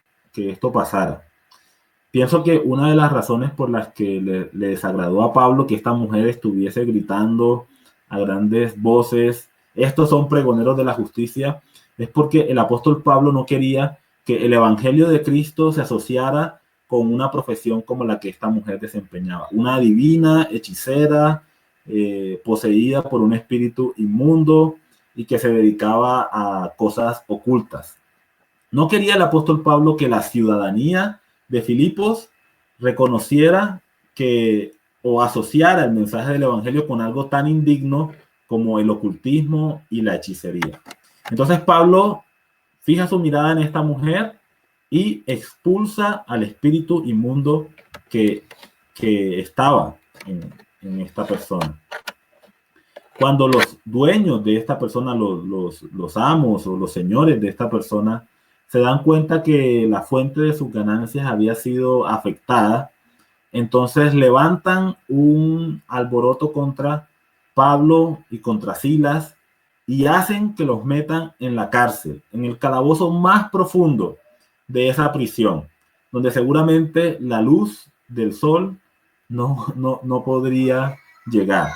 pasara. Pienso que una de las razones por las que le desagradó a Pablo que esta mujer estuviese gritando a grandes voces, estos son pregoneros de la justicia, es porque el apóstol Pablo no quería que el evangelio de Cristo se asociara con una profesión como la que esta mujer desempeñaba, una adivina, hechicera, poseída por un espíritu inmundo y que se dedicaba a cosas ocultas. No quería el apóstol Pablo que la ciudadanía de Filipos reconociera que o asociara el mensaje del evangelio con algo tan indigno como el ocultismo y la hechicería. Entonces Pablo fija su mirada en esta mujer y expulsa al espíritu inmundo que estaba en esta persona. Cuando los dueños de esta persona, los amos o los señores de esta persona, se dan cuenta que la fuente de sus ganancias había sido afectada, entonces levantan un alboroto contra Pablo y contra Silas y hacen que los metan en la cárcel, en el calabozo más profundo de esa prisión, donde seguramente la luz del sol no podría llegar.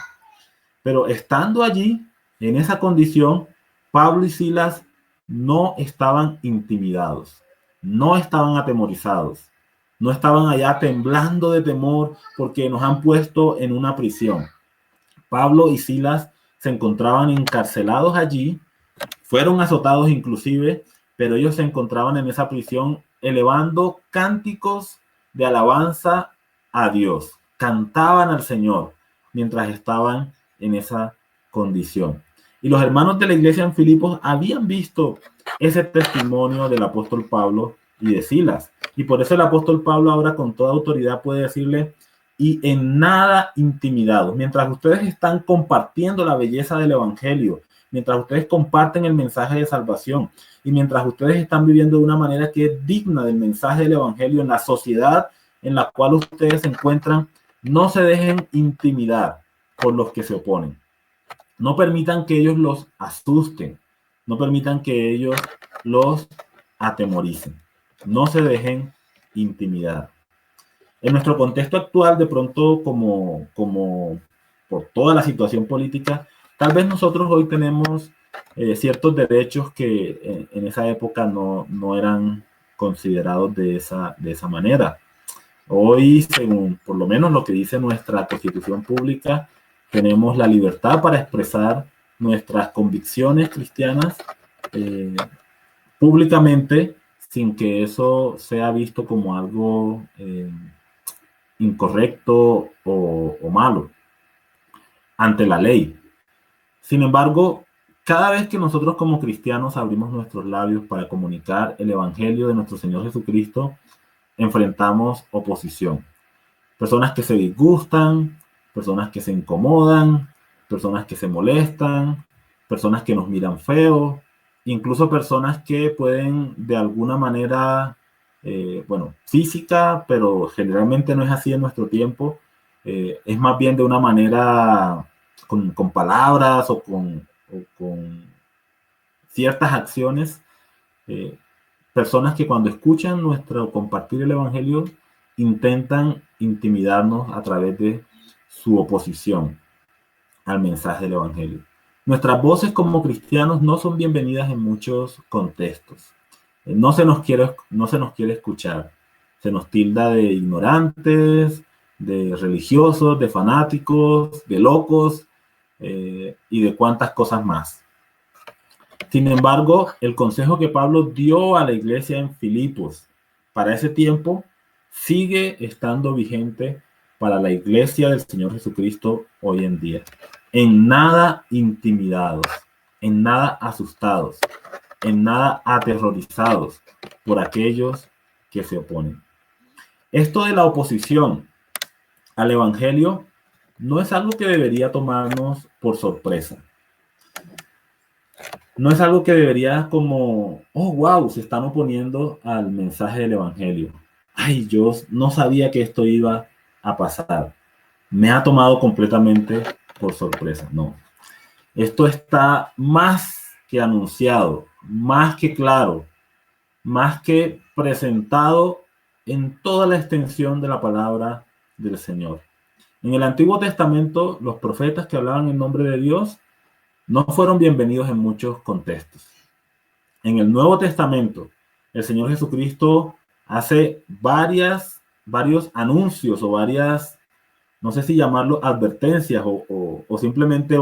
Pero estando allí, en esa condición, Pablo y Silas no estaban intimidados. no estaban atemorizados, no estaban allá temblando de temor porque nos han puesto en una prisión. Pablo y Silas se encontraban encarcelados allí, fueron azotados inclusive, pero ellos se encontraban en esa prisión elevando cánticos de alabanza a Dios. Cantaban al Señor mientras estaban en esa condición. Y los hermanos de la iglesia en Filipos habían visto ese testimonio del apóstol Pablo y de Silas. Y por eso el apóstol Pablo ahora con toda autoridad puede decirle, y en nada intimidados. Mientras ustedes están compartiendo la belleza del evangelio, mientras ustedes comparten el mensaje de salvación y mientras ustedes están viviendo de una manera que es digna del mensaje del evangelio en la sociedad en la cual ustedes se encuentran, no se dejen intimidar por los que se oponen. No permitan que ellos los asusten, no permitan que ellos los atemoricen. No se dejen intimidar. En nuestro contexto actual, de pronto, como por toda la situación política, tal vez nosotros hoy tenemos ciertos derechos que en esa época no eran considerados de esa manera. Hoy, según por lo menos lo que dice nuestra Constitución Pública, tenemos la libertad para expresar nuestras convicciones cristianas públicamente sin que eso sea visto como algo incorrecto o malo ante la ley. Sin embargo, cada vez que nosotros como cristianos abrimos nuestros labios para comunicar el evangelio de nuestro Señor Jesucristo, enfrentamos oposición. Personas que se disgustan, personas que se incomodan, personas que se molestan, personas que nos miran feo, incluso personas que pueden de alguna manera física, pero generalmente no es así en nuestro tiempo, es más bien de una manera con palabras o con ciertas acciones, personas que cuando escuchan nuestro compartir el evangelio intentan intimidarnos a través de su oposición al mensaje del evangelio. Nuestras voces como cristianos no son bienvenidas en muchos contextos. No se nos quiere escuchar. Se nos tilda de ignorantes, de religiosos, de fanáticos, de locos y de cuantas cosas más. Sin embargo, el consejo que Pablo dio a la iglesia en Filipos para ese tiempo sigue estando vigente para la iglesia del Señor Jesucristo hoy en día. En nada intimidados, en nada asustados, en nada aterrorizados por aquellos que se oponen. Esto de la oposición al evangelio no es algo que debería tomarnos por sorpresa. No es algo que debería como, oh, wow, se están oponiendo al mensaje del evangelio. Ay, yo no sabía que esto iba a pasar. Me ha tomado completamente por sorpresa. No. Esto está más que anunciado, más que claro, más que presentado en toda la extensión de la palabra del Señor. En el Antiguo Testamento, los profetas que hablaban en nombre de Dios no fueron bienvenidos en muchos contextos. En el Nuevo Testamento, el Señor Jesucristo hace varios anuncios o varias, no sé si llamarlo advertencias o simplemente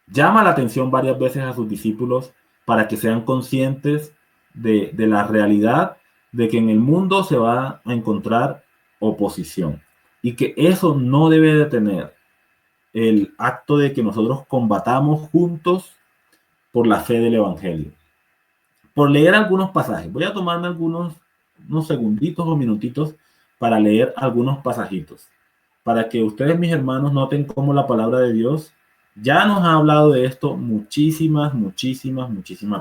llama la atención varias veces a sus discípulos para que sean conscientes de la realidad de que en el mundo se va a encontrar oposición y que eso no debe detener el acto de que nosotros combatamos juntos por la fe del evangelio. Por leer algunos pasajes, voy a tomarme unos segunditos o minutitos para leer algunos pasajitos, para que ustedes, mis hermanos, noten cómo la palabra de Dios ya nos ha hablado de esto muchísimas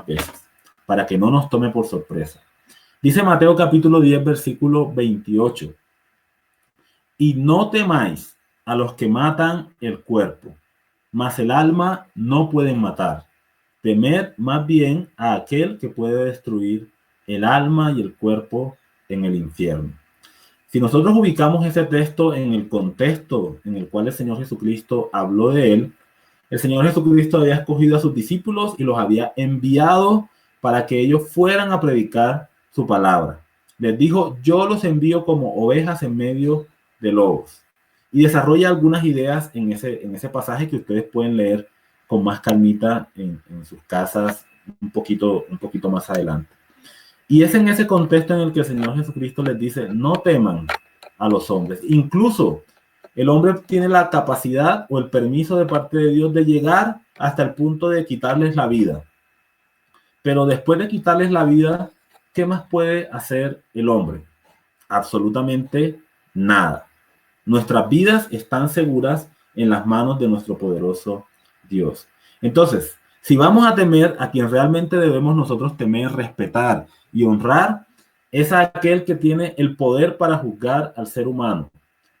veces, para que no nos tome por sorpresa. Dice Mateo capítulo 10, versículo 28. Y no temáis a los que matan el cuerpo, mas el alma no pueden matar. Temed más bien a aquel que puede destruir el alma y el cuerpo en el infierno. Si nosotros ubicamos ese texto en el contexto en el cual el Señor Jesucristo habló de él, el Señor Jesucristo había escogido a sus discípulos y los había enviado para que ellos fueran a predicar su palabra. Les dijo, yo los envío como ovejas en medio de lobos. Y desarrolla algunas ideas en ese pasaje que ustedes pueden leer con más calmita en sus casas un poquito más adelante. Y es en ese contexto en el que el Señor Jesucristo les dice, no teman a los hombres. Incluso el hombre tiene la capacidad o el permiso de parte de Dios de llegar hasta el punto de quitarles la vida. Pero después de quitarles la vida, ¿qué más puede hacer el hombre? Absolutamente nada. Nuestras vidas están seguras en las manos de nuestro poderoso Dios. Entonces, si vamos a temer, a quien realmente debemos nosotros temer, respetar y honrar, es a aquel que tiene el poder para juzgar al ser humano,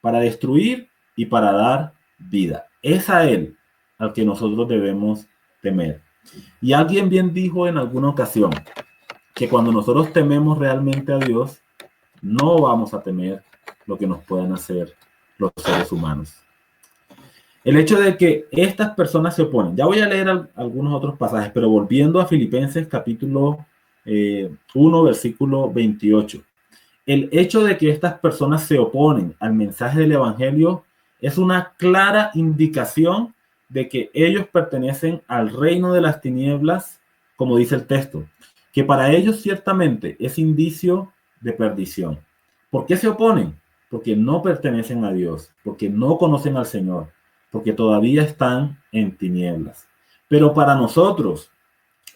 para destruir y para dar vida. Es a él al que nosotros debemos temer. Y alguien bien dijo en alguna ocasión que cuando nosotros tememos realmente a Dios, no vamos a temer lo que nos puedan hacer los seres humanos. El hecho de que estas personas se oponen. Ya voy a leer algunos otros pasajes, pero volviendo a Filipenses capítulo 1, versículo 28. El hecho de que estas personas se oponen al mensaje del Evangelio es una clara indicación de que ellos pertenecen al reino de las tinieblas, como dice el texto, que para ellos ciertamente es indicio de perdición. ¿Por qué se oponen? Porque no pertenecen a Dios, porque no conocen al Señor, porque todavía están en tinieblas. Pero para nosotros,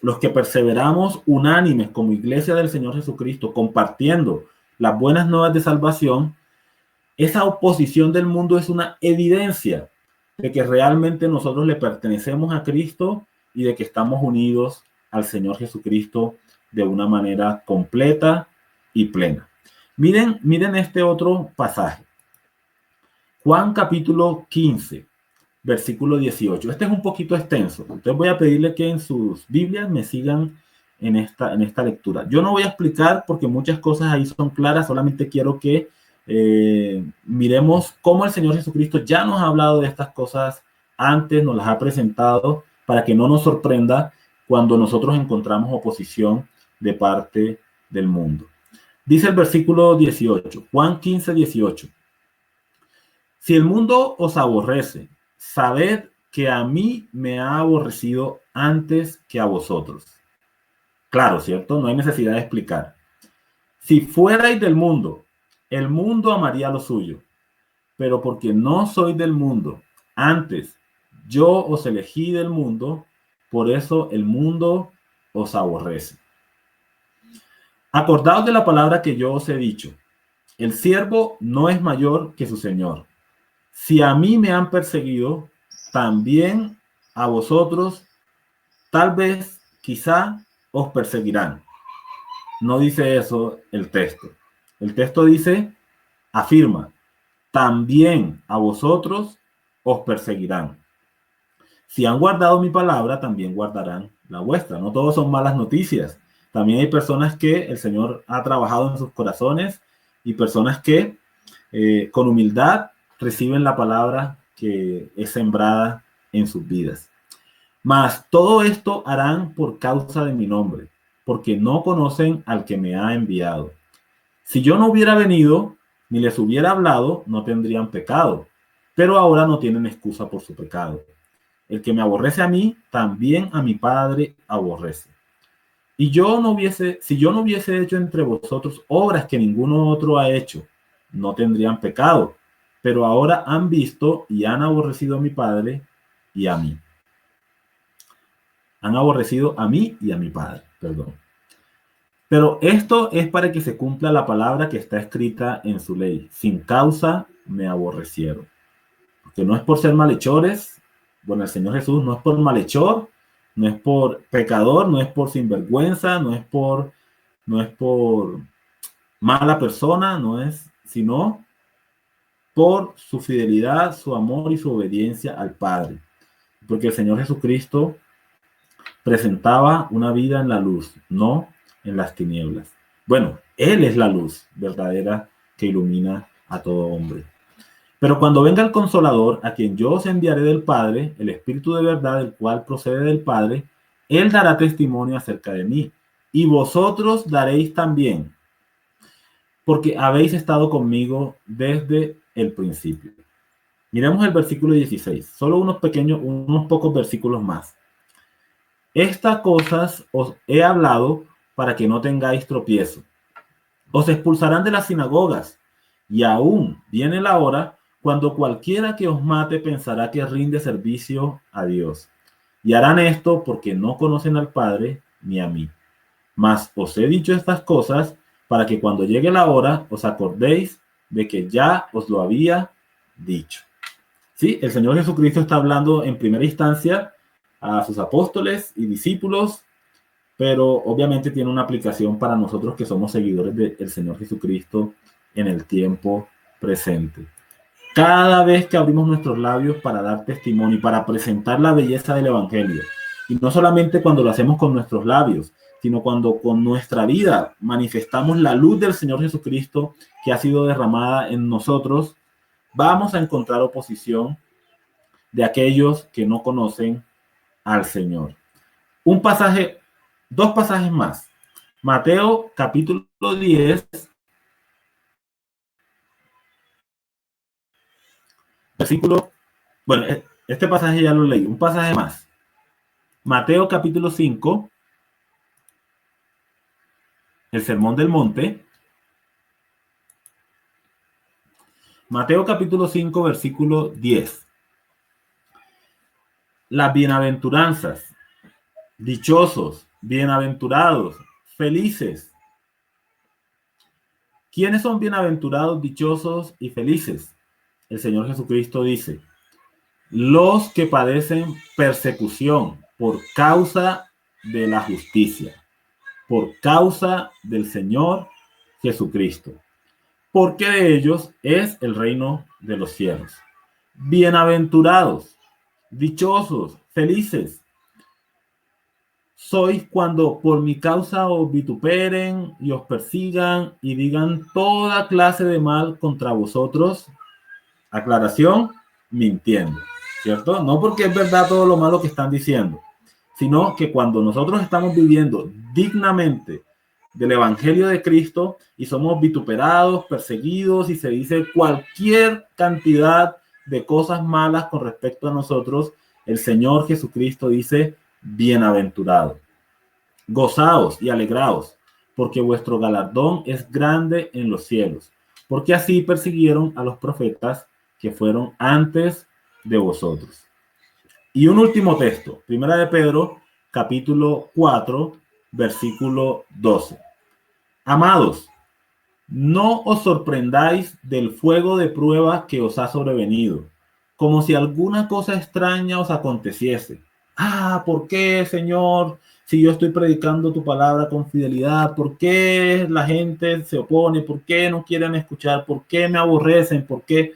los que perseveramos unánimes como iglesia del Señor Jesucristo, compartiendo las buenas nuevas de salvación, esa oposición del mundo es una evidencia de que realmente nosotros le pertenecemos a Cristo y de que estamos unidos al Señor Jesucristo de una manera completa y plena. Miren este otro pasaje. Juan capítulo 15, versículo 18. Este es un poquito extenso. Entonces voy a pedirle que en sus Biblias me sigan en esta lectura. Yo no voy a explicar porque muchas cosas ahí son claras, solamente quiero que miremos cómo el Señor Jesucristo ya nos ha hablado de estas cosas antes, nos las ha presentado para que no nos sorprenda cuando nosotros encontramos oposición de parte del mundo. Dice el versículo 18, Juan 15, 18. Si el mundo os aborrece, sabed que a mí me ha aborrecido antes que a vosotros. Claro, ¿cierto? No hay necesidad de explicar. Si fuerais del mundo, el mundo amaría lo suyo, pero porque no soy del mundo, antes yo os elegí del mundo, por eso el mundo os aborrece. Acordaos de la palabra que yo os he dicho. El siervo no es mayor que su señor. Si a mí me han perseguido, también a vosotros, tal vez, quizá, os perseguirán. No dice eso el texto. El texto dice, afirma, también a vosotros os perseguirán. Si han guardado mi palabra, también guardarán la vuestra. No todos son malas noticias. También hay personas que el Señor ha trabajado en sus corazones y personas que con humildad reciben la palabra que es sembrada en sus vidas. Mas todo esto harán por causa de mi nombre, porque no conocen al que me ha enviado. Si yo no hubiera venido, ni les hubiera hablado, no tendrían pecado, pero ahora no tienen excusa por su pecado. El que me aborrece a mí, también a mi Padre aborrece. Y si yo no hubiese hecho entre vosotros obras que ninguno otro ha hecho, no tendrían pecado, pero ahora han visto y han aborrecido a mi Padre y a mí. Han aborrecido a mí y a mi Padre, perdón. Pero esto es para que se cumpla la palabra que está escrita en su ley. Sin causa me aborrecieron. Porque no es por ser malhechores, bueno, el Señor Jesús no es por malhechor, no es por pecador, no es por sinvergüenza, no es por mala persona, no es, sino por su fidelidad, su amor y su obediencia al Padre. Porque el Señor Jesucristo presentaba una vida en la luz, no en las tinieblas. Bueno, Él es la luz verdadera que ilumina a todo hombre. Pero cuando venga el Consolador, a quien yo os enviaré del Padre, el Espíritu de verdad, el cual procede del Padre, Él dará testimonio acerca de mí, y vosotros daréis también, porque habéis estado conmigo desde el principio. Miremos el versículo 16, solo unos pocos versículos más. Estas cosas os he hablado para que no tengáis tropiezo. Os expulsarán de las sinagogas, y aún viene la hora cuando cualquiera que os mate pensará que rinde servicio a Dios. Y harán esto porque no conocen al Padre ni a mí. Mas os he dicho estas cosas para que cuando llegue la hora os acordéis de que ya os lo había dicho. Sí, el Señor Jesucristo está hablando en primera instancia a sus apóstoles y discípulos, pero obviamente tiene una aplicación para nosotros que somos seguidores del Señor Jesucristo en el tiempo presente. Cada vez que abrimos nuestros labios para dar testimonio y para presentar la belleza del Evangelio, y no solamente cuando lo hacemos con nuestros labios, sino cuando con nuestra vida manifestamos la luz del Señor Jesucristo que ha sido derramada en nosotros, vamos a encontrar oposición de aquellos que no conocen al Señor. Dos pasajes más. Mateo capítulo 10, versículo, bueno, este pasaje ya lo leí, un pasaje más. Mateo capítulo 5, el Sermón del Monte. Mateo capítulo 5, versículo 10. Las bienaventuranzas, dichosos, bienaventurados, felices. ¿Quiénes son bienaventurados, dichosos y felices? El Señor Jesucristo dice: los que padecen persecución por causa de la justicia, por causa del Señor Jesucristo, porque de ellos es el reino de los cielos. Bienaventurados, dichosos, felices sois cuando por mi causa os vituperen y os persigan y digan toda clase de mal contra vosotros. Aclaración, mintiendo, ¿cierto? No porque es verdad todo lo malo que están diciendo, sino que cuando nosotros estamos viviendo dignamente del Evangelio de Cristo y somos vituperados, perseguidos y se dice cualquier cantidad de cosas malas con respecto a nosotros, el Señor Jesucristo dice: bienaventurados, gozaos y alegraos, porque vuestro galardón es grande en los cielos, porque así persiguieron a los profetas que fueron antes de vosotros. Y un último texto, Primera de Pedro, capítulo 4, versículo 12. Amados, no os sorprendáis del fuego de prueba que os ha sobrevenido, como si alguna cosa extraña os aconteciese. ¿Por qué, Señor? Si yo estoy predicando tu palabra con fidelidad, ¿por qué la gente se opone? ¿Por qué no quieren escuchar? ¿Por qué me aborrecen? ¿Por qué?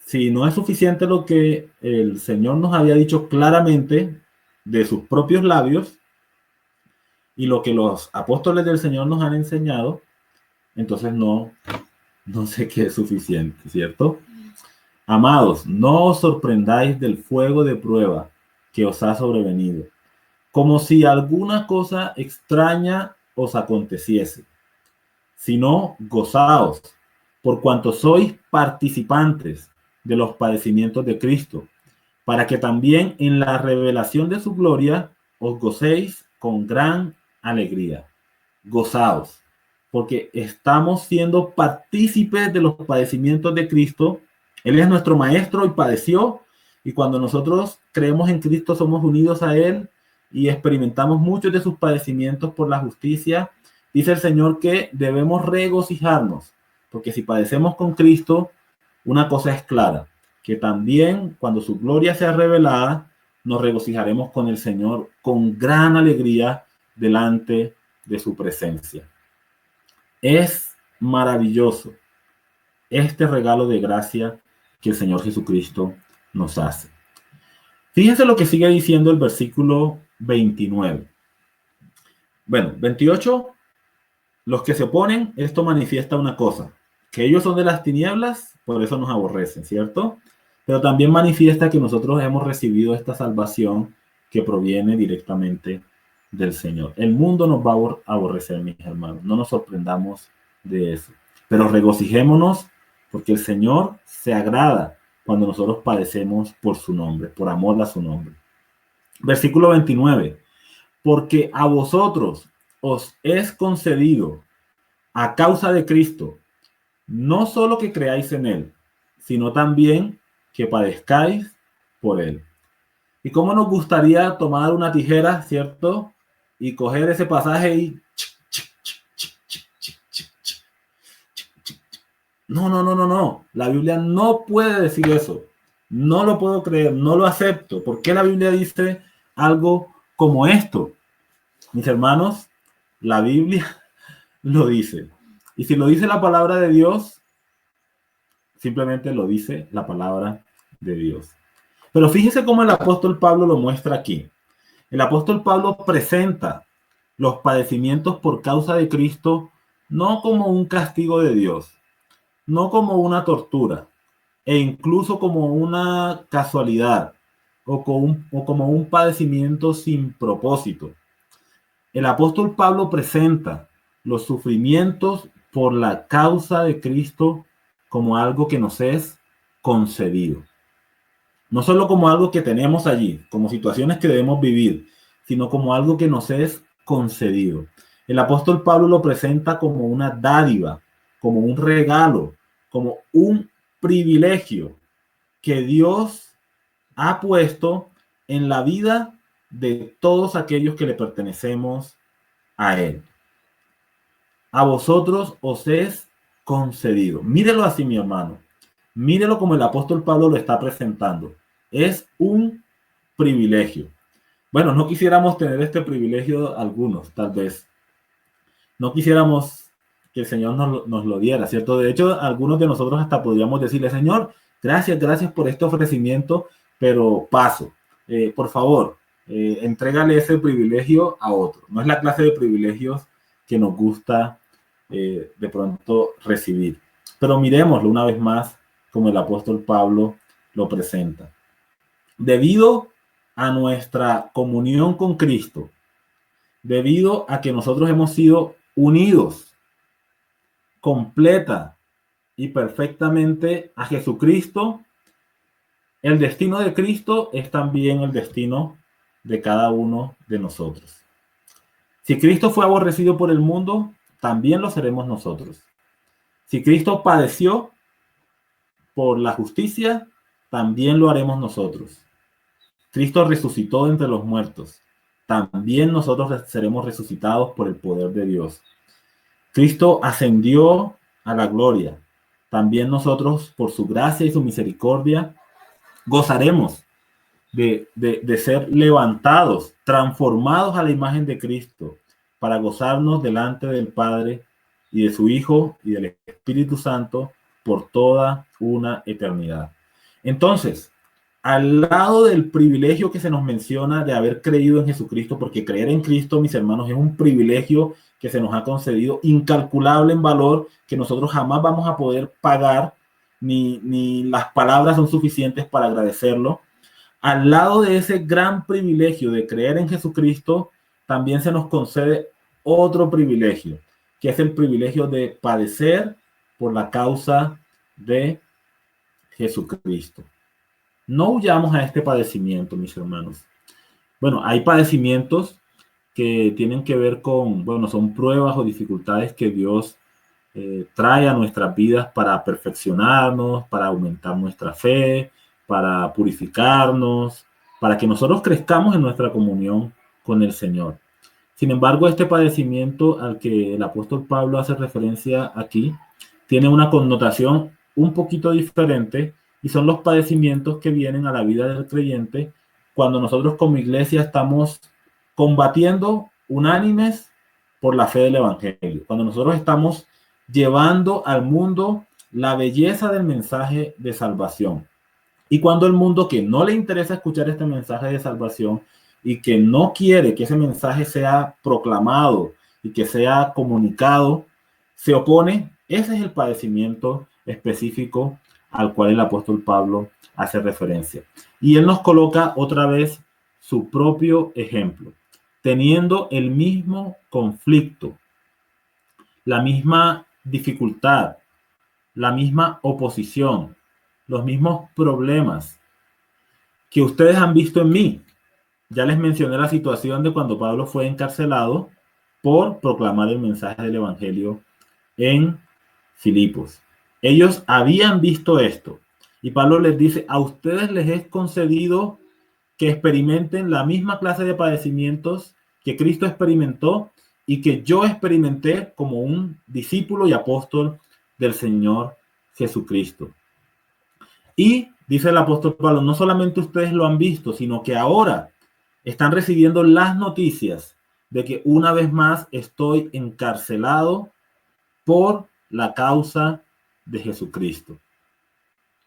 Si no es suficiente lo que el Señor nos había dicho claramente de sus propios labios y lo que los apóstoles del Señor nos han enseñado, entonces no sé qué es suficiente, ¿cierto? Amados, no os sorprendáis del fuego de prueba que os ha sobrevenido, como si alguna cosa extraña os aconteciese, sino gozaos, por cuanto sois participantes de los padecimientos de Cristo, para que también en la revelación de su gloria os gocéis con gran alegría. Gozaos, porque estamos siendo partícipes de los padecimientos de Cristo. Él es nuestro maestro y padeció, y cuando nosotros creemos en Cristo somos unidos a Él y experimentamos muchos de sus padecimientos por la justicia. Dice el Señor que debemos regocijarnos, porque si padecemos con Cristo, una cosa es clara, que también cuando su gloria sea revelada, nos regocijaremos con el Señor con gran alegría delante de su presencia. Es maravilloso este regalo de gracia que el Señor Jesucristo nos hace. Fíjense lo que sigue diciendo el versículo 29. Bueno, 28, los que se oponen, esto manifiesta una cosa, que ellos son de las tinieblas, por eso nos aborrecen, ¿cierto? Pero también manifiesta que nosotros hemos recibido esta salvación que proviene directamente del Señor. El mundo nos va a aborrecer, mis hermanos. No nos sorprendamos de eso. Pero regocijémonos porque el Señor se agrada cuando nosotros padecemos por su nombre, por amor a su nombre. Versículo 29. Porque a vosotros os es concedido a causa de Cristo, no solo que creáis en Él, sino también que padezcáis por Él. Y cómo nos gustaría tomar una tijera, ¿cierto? Y coger ese pasaje y... No. La Biblia no puede decir eso. No lo puedo creer, no lo acepto. ¿Por qué la Biblia dice algo como esto? Mis hermanos, la Biblia lo dice. Y si lo dice la palabra de Dios, simplemente lo dice la palabra de Dios. Pero fíjese cómo el apóstol Pablo lo muestra aquí. El apóstol Pablo presenta los padecimientos por causa de Cristo no como un castigo de Dios, no como una tortura, e incluso como una casualidad o como un padecimiento sin propósito. El apóstol Pablo presenta los sufrimientos por la causa de Cristo como algo que nos es concedido. No solo como algo que tenemos allí, como situaciones que debemos vivir, sino como algo que nos es concedido. El apóstol Pablo lo presenta como una dádiva, como un regalo, como un privilegio que Dios ha puesto en la vida de todos aquellos que le pertenecemos a Él. A vosotros os es concedido. Mírelo así, mi hermano. Mírelo como el apóstol Pablo lo está presentando. Es un privilegio. Bueno, no quisiéramos tener este privilegio algunos, tal vez. No quisiéramos que el Señor nos lo diera, ¿cierto? De hecho, algunos de nosotros hasta podríamos decirle, Señor, gracias por este ofrecimiento, pero paso. Por favor, entrégale ese privilegio a otro. No es la clase de privilegios que nos gusta de pronto recibir. Pero miremoslo una vez más como el apóstol Pablo lo presenta. Debido a nuestra comunión con Cristo, debido a que nosotros hemos sido unidos completa y perfectamente a Jesucristo, el destino de Cristo es también el destino de cada uno de nosotros. Si Cristo fue aborrecido por el mundo, también lo seremos nosotros. Si Cristo padeció por la justicia, también lo haremos nosotros. Cristo resucitó entre los muertos. También nosotros seremos resucitados por el poder de Dios. Cristo ascendió a la gloria. También nosotros, por su gracia y su misericordia, gozaremos de ser levantados, transformados a la imagen de Cristo, para gozarnos delante del Padre y de su Hijo y del Espíritu Santo por toda una eternidad. Entonces, al lado del privilegio que se nos menciona de haber creído en Jesucristo, porque creer en Cristo, mis hermanos, es un privilegio que se nos ha concedido, incalculable en valor, que nosotros jamás vamos a poder pagar, ni las palabras son suficientes para agradecerlo. Al lado de ese gran privilegio de creer en Jesucristo, también se nos concede otro privilegio, que es el privilegio de padecer por la causa de Jesucristo. No huyamos a este padecimiento, mis hermanos. Bueno, hay padecimientos que tienen que ver con, bueno, son pruebas o dificultades que Dios trae a nuestras vidas para perfeccionarnos, para aumentar nuestra fe, para purificarnos, para que nosotros crezcamos en nuestra comunión con el Señor. Sin embargo, este padecimiento al que el apóstol Pablo hace referencia aquí tiene una connotación un poquito diferente y son los padecimientos que vienen a la vida del creyente cuando nosotros como iglesia estamos combatiendo unánimes por la fe del evangelio, cuando nosotros estamos llevando al mundo la belleza del mensaje de salvación. Y cuando el mundo que no le interesa escuchar este mensaje de salvación y que no quiere que ese mensaje sea proclamado y que sea comunicado, se opone, ese es el padecimiento específico al cual el apóstol Pablo hace referencia. Y él nos coloca otra vez su propio ejemplo. teniendo el mismo conflicto, la misma dificultad, la misma oposición, los mismos problemas que ustedes han visto en mí. Ya les mencioné la situación de cuando Pablo fue encarcelado por proclamar el mensaje del Evangelio en Filipos. Ellos habían visto esto y Pablo les dice: a ustedes les es concedido que experimenten la misma clase de padecimientos que Cristo experimentó y que yo experimenté como un discípulo y apóstol del Señor Jesucristo. Y dice el apóstol Pablo, no solamente ustedes lo han visto, sino que ahora están recibiendo las noticias de que una vez más estoy encarcelado por la causa de Jesucristo.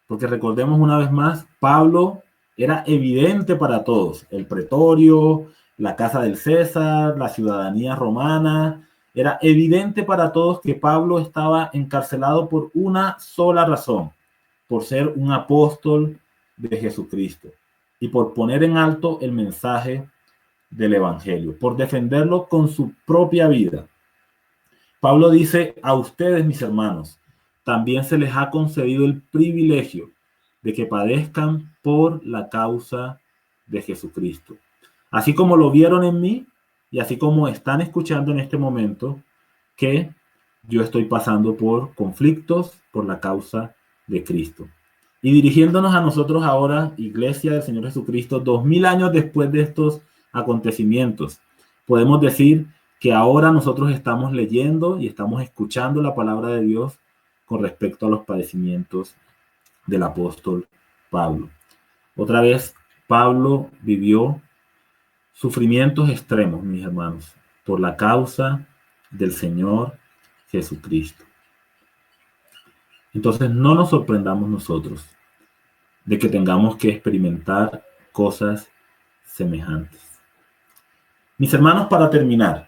Porque recordemos una vez más, Pablo era evidente para todos: el pretorio, la casa del César, la ciudadanía romana. Era evidente para todos que Pablo estaba encarcelado por una sola razón: por ser un apóstol de Jesucristo y por poner en alto el mensaje del Evangelio, por defenderlo con su propia vida. Pablo dice: a ustedes, mis hermanos, también se les ha concedido el privilegio de que padezcan por la causa de Jesucristo. Así como lo vieron en mí y así como están escuchando en este momento que yo estoy pasando por conflictos por la causa de Cristo. Y dirigiéndonos a nosotros ahora, Iglesia del Señor Jesucristo, 2000 años después de estos acontecimientos, podemos decir que ahora nosotros estamos leyendo y estamos escuchando la palabra de Dios con respecto a los padecimientos del apóstol Pablo. Otra vez, Pablo vivió sufrimientos extremos, mis hermanos, por la causa del Señor Jesucristo. Entonces, no nos sorprendamos nosotros de que tengamos que experimentar cosas semejantes. Mis hermanos, para terminar,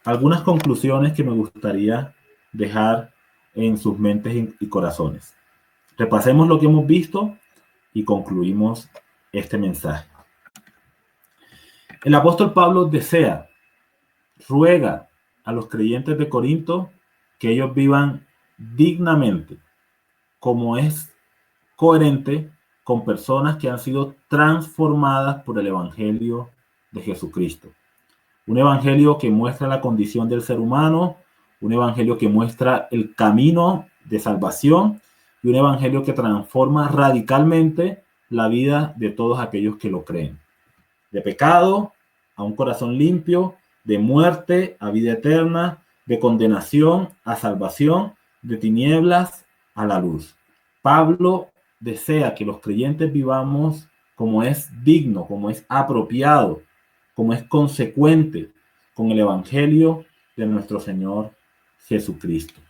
algunas conclusiones que me gustaría dejar en sus mentes y corazones. Repasemos lo que hemos visto y concluimos este mensaje. El apóstol Pablo ruega a los creyentes de Corinto que ellos vivan dignamente, como es coherente con personas que han sido transformadas por el Evangelio de Jesucristo. Un evangelio que muestra la condición del ser humano, un evangelio que muestra el camino de salvación y un evangelio que transforma radicalmente la vida de todos aquellos que lo creen. De pecado a un corazón limpio, de muerte a vida eterna, de condenación a salvación, de tinieblas a la luz. Pablo desea que los creyentes vivamos como es digno, como es apropiado, como es consecuente con el Evangelio de nuestro Señor Jesucristo.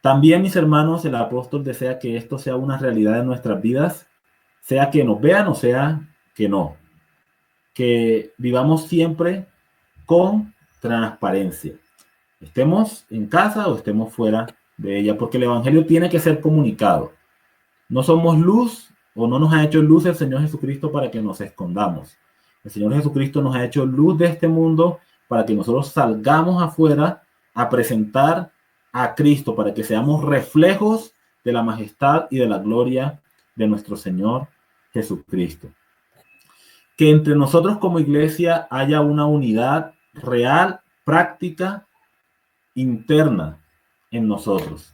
También, mis hermanos, el apóstol desea que esto sea una realidad en nuestras vidas, sea que nos vean o sea que no. Que vivamos siempre con transparencia. Estemos en casa o estemos fuera de ella, porque el Evangelio tiene que ser comunicado. No somos luz o no nos ha hecho luz el Señor Jesucristo para que nos escondamos. El Señor Jesucristo nos ha hecho luz de este mundo para que nosotros salgamos afuera a presentar a Cristo, para que seamos reflejos de la majestad y de la gloria de nuestro Señor Jesucristo. Que entre nosotros como iglesia haya una unidad real, práctica, interna en nosotros.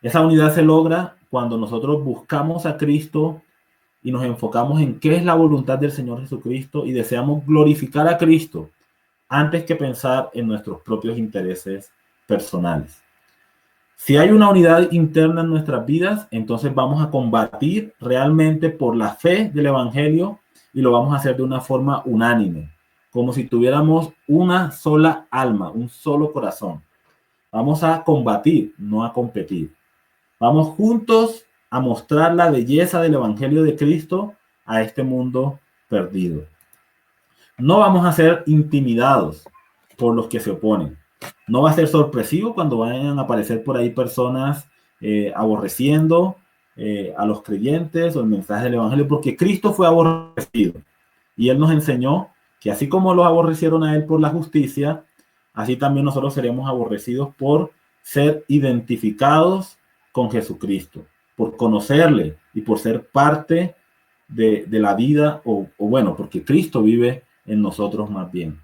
Esa unidad se logra cuando nosotros buscamos a Cristo y nos enfocamos en qué es la voluntad del Señor Jesucristo y deseamos glorificar a Cristo antes que pensar en nuestros propios intereses personales. Si hay una unidad interna en nuestras vidas, entonces vamos a combatir realmente por la fe del Evangelio y lo vamos a hacer de una forma unánime, como si tuviéramos una sola alma, un solo corazón. Vamos a combatir, no a competir. Vamos juntos a mostrar la belleza del Evangelio de Cristo a este mundo perdido. No vamos a ser intimidados por los que se oponen. No va a ser sorpresivo cuando vayan a aparecer por ahí personas aborreciendo a los creyentes o el mensaje del Evangelio, porque Cristo fue aborrecido y Él nos enseñó que así como los aborrecieron a él por la justicia, así también nosotros seremos aborrecidos por ser identificados con Jesucristo, por conocerle y por ser parte de la vida, o bueno, porque Cristo vive en nosotros más bien.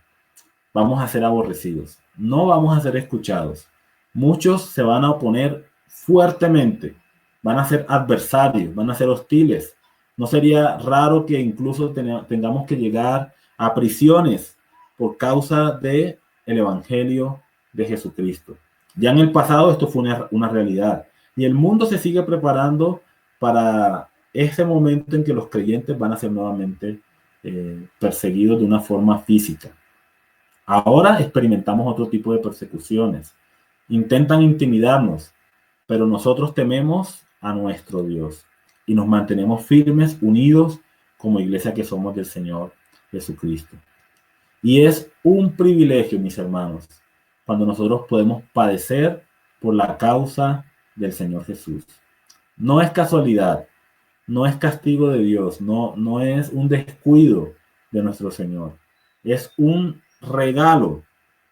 Vamos a ser aborrecidos, no vamos a ser escuchados. Muchos se van a oponer fuertemente, van a ser adversarios, van a ser hostiles. No sería raro que incluso tengamos que llegar a prisiones por causa del evangelio de Jesucristo. Ya en el pasado esto fue una realidad y el mundo se sigue preparando para ese momento en que los creyentes van a ser nuevamente perseguidos de una forma física. Ahora experimentamos otro tipo de persecuciones. Intentan intimidarnos, pero nosotros tememos a nuestro Dios y nos mantenemos firmes, unidos como iglesia que somos del Señor Jesucristo. Y es un privilegio, mis hermanos, cuando nosotros podemos padecer por la causa del Señor Jesús. No es casualidad, no es castigo de Dios, no es un descuido de nuestro Señor. Es un regalo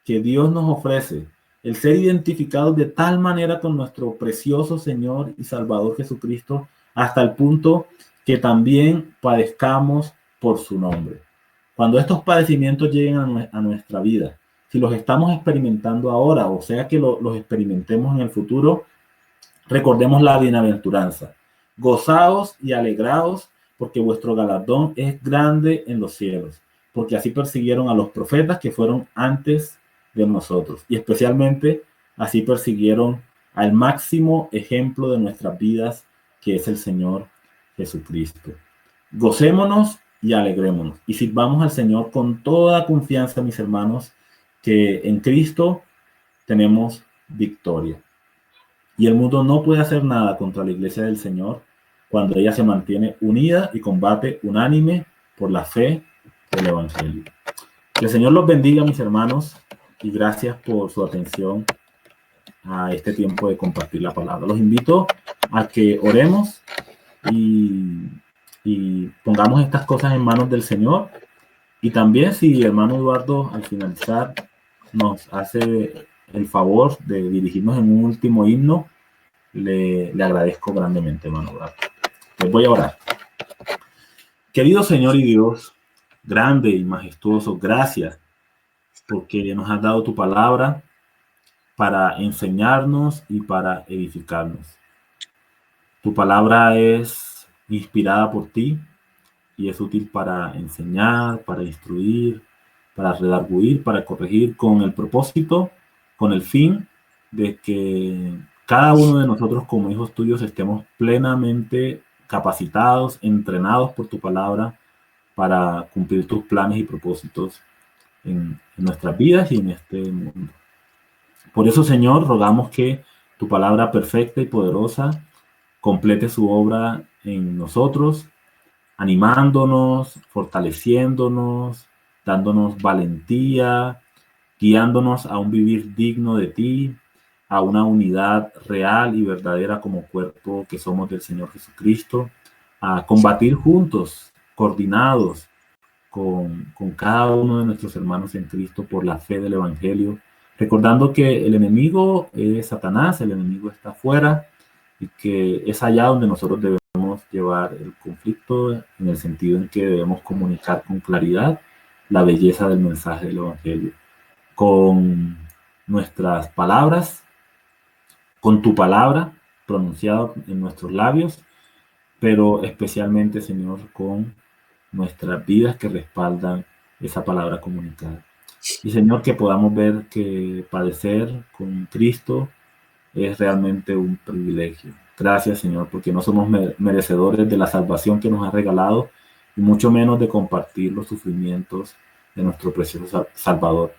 que Dios nos ofrece, el ser identificados de tal manera con nuestro precioso Señor y Salvador Jesucristo, hasta el punto que también padezcamos por su nombre. Cuando estos padecimientos lleguen a nuestra vida, si los estamos experimentando ahora, o sea que los experimentemos en el futuro, recordemos la bienaventuranza. Gozaos y alegraos, porque vuestro galardón es grande en los cielos, porque así persiguieron a los profetas que fueron antes de nosotros, y especialmente así persiguieron al máximo ejemplo de nuestras vidas, que es el Señor Jesucristo. Gocémonos y alegrémonos, y sirvamos al Señor con toda confianza, mis hermanos, que en Cristo tenemos victoria. Y el mundo no puede hacer nada contra la iglesia del Señor cuando ella se mantiene unida y combate unánime por la fe del Evangelio. Que el Señor los bendiga, mis hermanos, y gracias por su atención a este tiempo de compartir la palabra. Los invito a que oremos y pongamos estas cosas en manos del Señor. Y también, si el hermano Eduardo al finalizar nos hace el favor de dirigirnos en un último himno, le agradezco grandemente, hermano Eduardo. Les voy a orar. Querido Señor y Dios, grande y majestuoso, gracias porque nos has dado tu palabra para enseñarnos y para edificarnos. Tu palabra es inspirada por ti y es útil para enseñar, para instruir, para redarguir, para corregir, con el propósito, con el fin de que cada uno de nosotros como hijos tuyos estemos plenamente capacitados, entrenados por tu palabra para cumplir tus planes y propósitos en nuestras vidas y en este mundo. Por eso, Señor, rogamos que tu palabra perfecta y poderosa complete su obra en nosotros, animándonos, fortaleciéndonos, dándonos valentía, guiándonos a un vivir digno de ti, a una unidad real y verdadera como cuerpo que somos del Señor Jesucristo, a combatir juntos, coordinados con cada uno de nuestros hermanos en Cristo por la fe del Evangelio, recordando que el enemigo es Satanás, el enemigo está afuera y que es allá donde nosotros debemos llevar el conflicto, en el sentido en que debemos comunicar con claridad la belleza del mensaje del Evangelio, con nuestras palabras, con tu palabra pronunciada en nuestros labios, pero especialmente, Señor, con nuestras vidas que respaldan esa palabra comunicada. Y, Señor, que podamos ver que padecer con Cristo es realmente un privilegio. Gracias, Señor, porque no somos merecedores de la salvación que nos ha regalado y mucho menos de compartir los sufrimientos de nuestro precioso Salvador,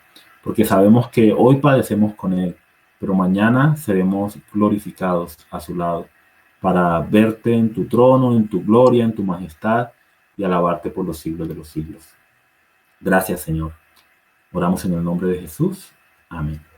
porque sabemos que hoy padecemos con Él, pero mañana seremos glorificados a su lado para verte en tu trono, en tu gloria, en tu majestad y alabarte por los siglos de los siglos. Gracias, Señor. Oramos en el nombre de Jesús. Amén.